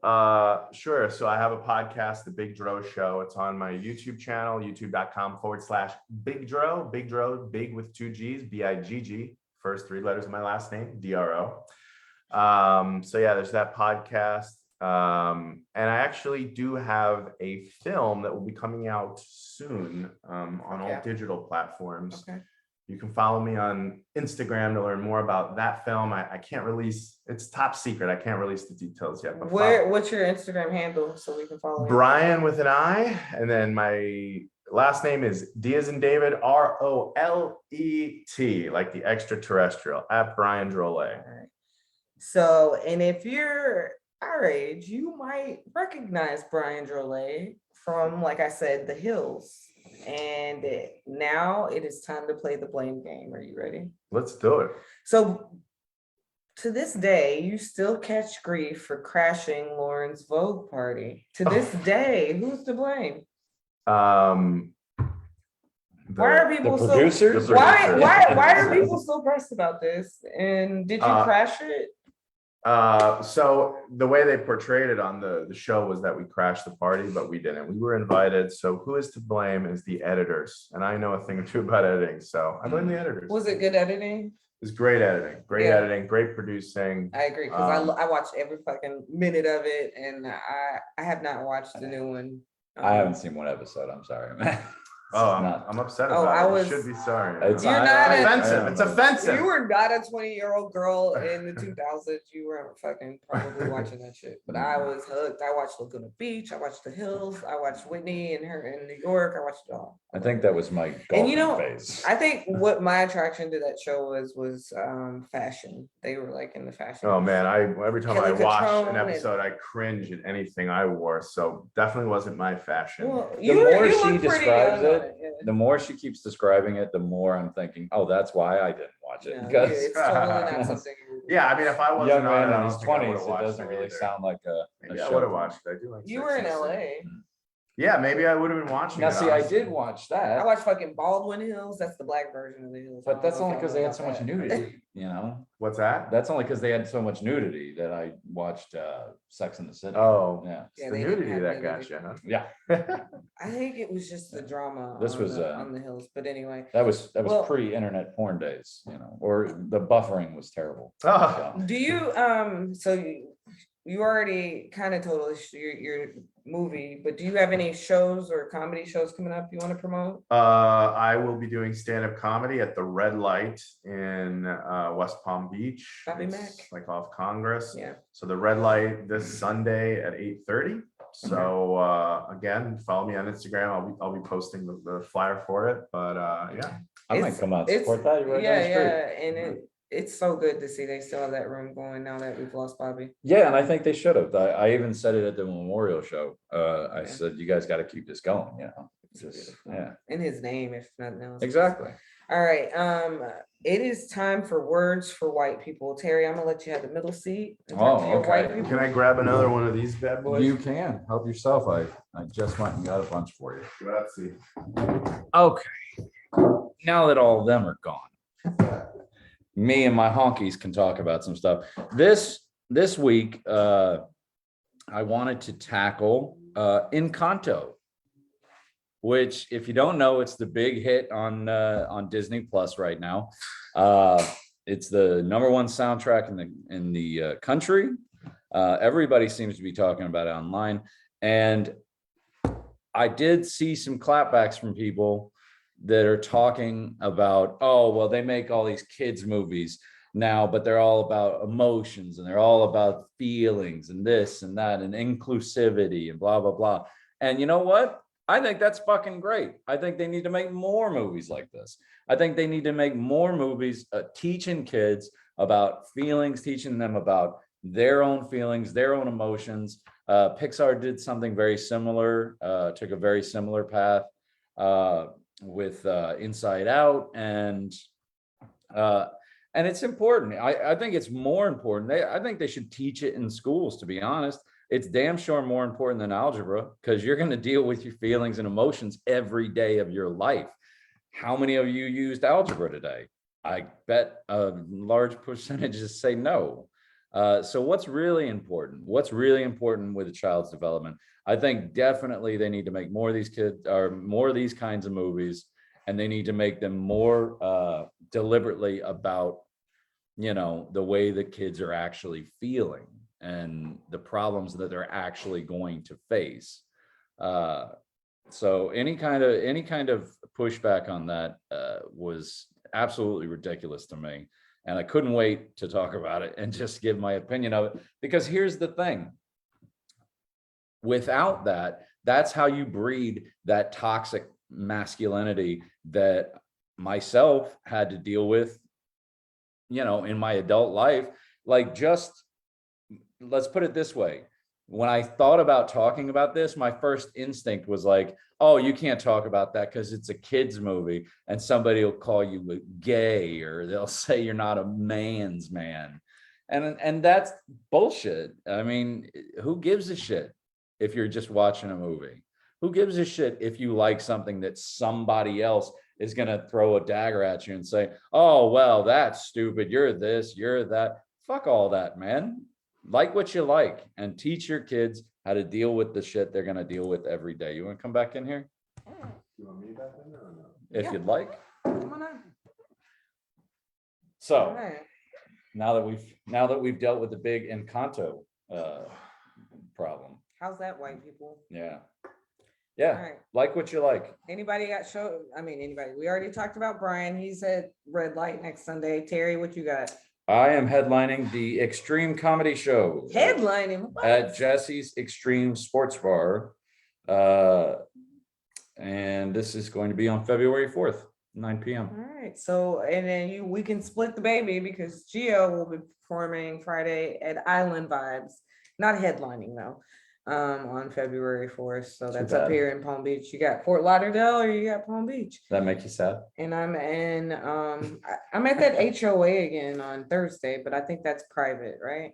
Sure. So I have a podcast, The Big Dro Show. It's on my YouTube channel, youtube.com/Big Dro. Big Dro, big with 2 G's, BIGG. First 3 letters of my last name, DRO. So yeah, there's that podcast. And I actually do have a film that will be coming out soon on all Okay. digital platforms. Okay. You can follow me on Instagram to learn more about that film. I can't release, it's top secret. I can't release the details yet. But What's your Instagram handle so we can follow you? Brian with an I, and then my last name is D as in David, ROLET, like the extraterrestrial, at Brian Drolet. All right. So, and if you're our age, you might recognize Brian Drolet from, like I said, The Hills. And now it is time to play the blame game. Are you ready? Let's do it. So, to this day, you still catch grief for crashing Lauren's Vogue party. To this day, who's to blame? Um, Why are The people so producers? The why producers. why are people so pressed about this? And did you crash it? So the way they portrayed it on the show was that we crashed the party, but we didn't. We were invited. So who is to blame is the editors. And I know a thing or two about editing. So I blame the editors. Was it good editing? It was great editing, Yeah. great producing. I agree because Um, I watched every fucking minute of it, and I have not watched the new one. I haven't seen one episode. I'm sorry, man. Oh, It's not- I'm upset Oh, about I it. was- You should be sorry. It's You're not a- offensive. It's offensive. You were not a 20-year-old girl in the 2000s. You were fucking probably watching that shit. But I was hooked. I watched Laguna Beach. I watched The Hills. I watched Whitney and her in New York. I watched it all. I think that was my And you golden know, phase. I think what my attraction to that show was fashion. They were like in the fashion. Oh man, every time I Kelly watch Catrone an and- episode, I cringe at anything I wore. So definitely wasn't my fashion. Well, The more she look pretty describes young it, the more she keeps describing it, the more I'm thinking, oh, that's why I didn't watch it. No, Because it's totally not something. Yeah, I mean, if I wasn't young on man it, I in don't his think I would've 20s, it watched doesn't really either. sound like a Maybe show. I would have watched it. I do like You Sex were in and the City. LA. Yeah, maybe I would have been watching Now, it. see, I honestly. did watch I that, watched fucking Baldwin Hills. That's the black version of the Hills. I but don't that's know if only y'all because know they had about so much that. nudity, you know? What's that? That's only because they had so much nudity that I watched Sex and the City. Oh, Yeah. it's Yeah, the they didn't nudity have that nudity. got you, huh? Yeah. I think it was just the drama This on, was, on the Hills. But anyway, That was Well- pre-internet porn days, you know, or the buffering was terrible. Oh, So, do you so you already kind of told us your movie, but do you have any shows or comedy shows coming up you want to promote? I will be doing stand-up comedy at the Red Light in West Palm Beach. Bobby It's Mack. like off Congress. Yeah. So the Red Light this Sunday at 8:30. So again, follow me on Instagram. I'll be posting the flyer for it. But yeah. I might come out and support that. You're right down the street. Yeah, and it's so good to see they still have that room going now that we've lost Bobby. Yeah, and I think they should have. I even said it at the memorial show. I Yeah. said, you guys got to keep this going, you know. It's Just, beautiful. yeah, In his name, if nothing else. exactly. All right. It is time for words for white people. Terry, I'm gonna let you have the middle seat. and talk to Oh, your white okay. people. Can I grab another one of these bad boys? You can help yourself. I just went and got a bunch for you. Grazie. Okay. Now that all of them are gone, me and my honkies can talk about some stuff. This week, I wanted to tackle Encanto, which, if you don't know, it's the big hit on Disney Plus right now. It's the #1 soundtrack in the country. Everybody seems to be talking about it online, and I did see some clapbacks from people that are talking about, oh, well, they make all these kids movies now, but they're all about emotions and they're all about feelings and this and that and inclusivity and blah, blah, blah. And you know what? I think that's fucking great. I think they need to make more movies like this. I think they need to make more movies teaching kids about feelings, teaching them about their own feelings, their own emotions. Pixar did something very similar, took a very similar path with Inside Out, and it's important. I think it's more important. I think they should teach it in schools, to be honest. It's damn sure more important than algebra, because you're going to deal with your feelings and emotions every day of your life. How many of you used algebra today? I bet a large percentages say no. So what's really important? What's really important with a child's development? I think definitely they need to make more of these kids, or more of these kinds of movies, and they need to make them more deliberately about, you know, the way the kids are actually feeling and the problems that they're actually going to face. So any kind of pushback on that was absolutely ridiculous to me. And I couldn't wait to talk about it and just give my opinion of it. Because here's the thing. Without that, that's how you breed that toxic masculinity that myself had to deal with, you know, in my adult life. Like, just, let's put it this way. When I thought about talking about this, my first instinct was like, oh, you can't talk about that because it's a kid's movie and somebody will call you gay, or they'll say you're not a man's man. And that's bullshit. I mean, who gives a shit if you're just watching a movie? Who gives a shit if you like something that somebody else is going to throw a dagger at you and say, oh, well, that's stupid. You're this, you're that. Fuck all that, man. Like what you like, and teach your kids how to deal with the shit they're going to deal with every day. You want to come back in here? You want me back in there or no? If you'd like. Come on in. So All right. now that we've dealt with the big Encanto problem. How's that, white people? Yeah. All Yeah. right. Like what you like. Anybody got show? I mean, anybody. We already talked about Brian. He's at Red Light next Sunday. Terry, what you got? I am headlining the Extreme Comedy Show Headlining. What? at Jesse's Extreme Sports Bar. And this is going to be on February 4th, 9 p.m. All right. So, and then we can split the baby because Gio will be performing Friday at Island Vibes. Not headlining though. on February 4th. So that's bad. up here in Palm Beach. You got Fort Lauderdale or you got Palm Beach. That make you sad? And I'm in I'm at that HOA again on Thursday, but I think that's private, right?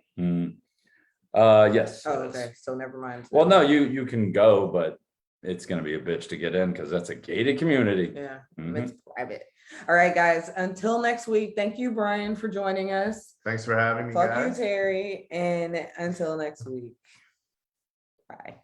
Yes. Oh, it is. okay. So never mind. Well, no, you can go, but it's gonna be a bitch to get in because that's a gated community. Yeah, Mhm. it's private. All right, guys. Until next week. Thank you, Brian, for joining us. Thanks for having me, Fuck you, guys. Terry. And until next week. Bye.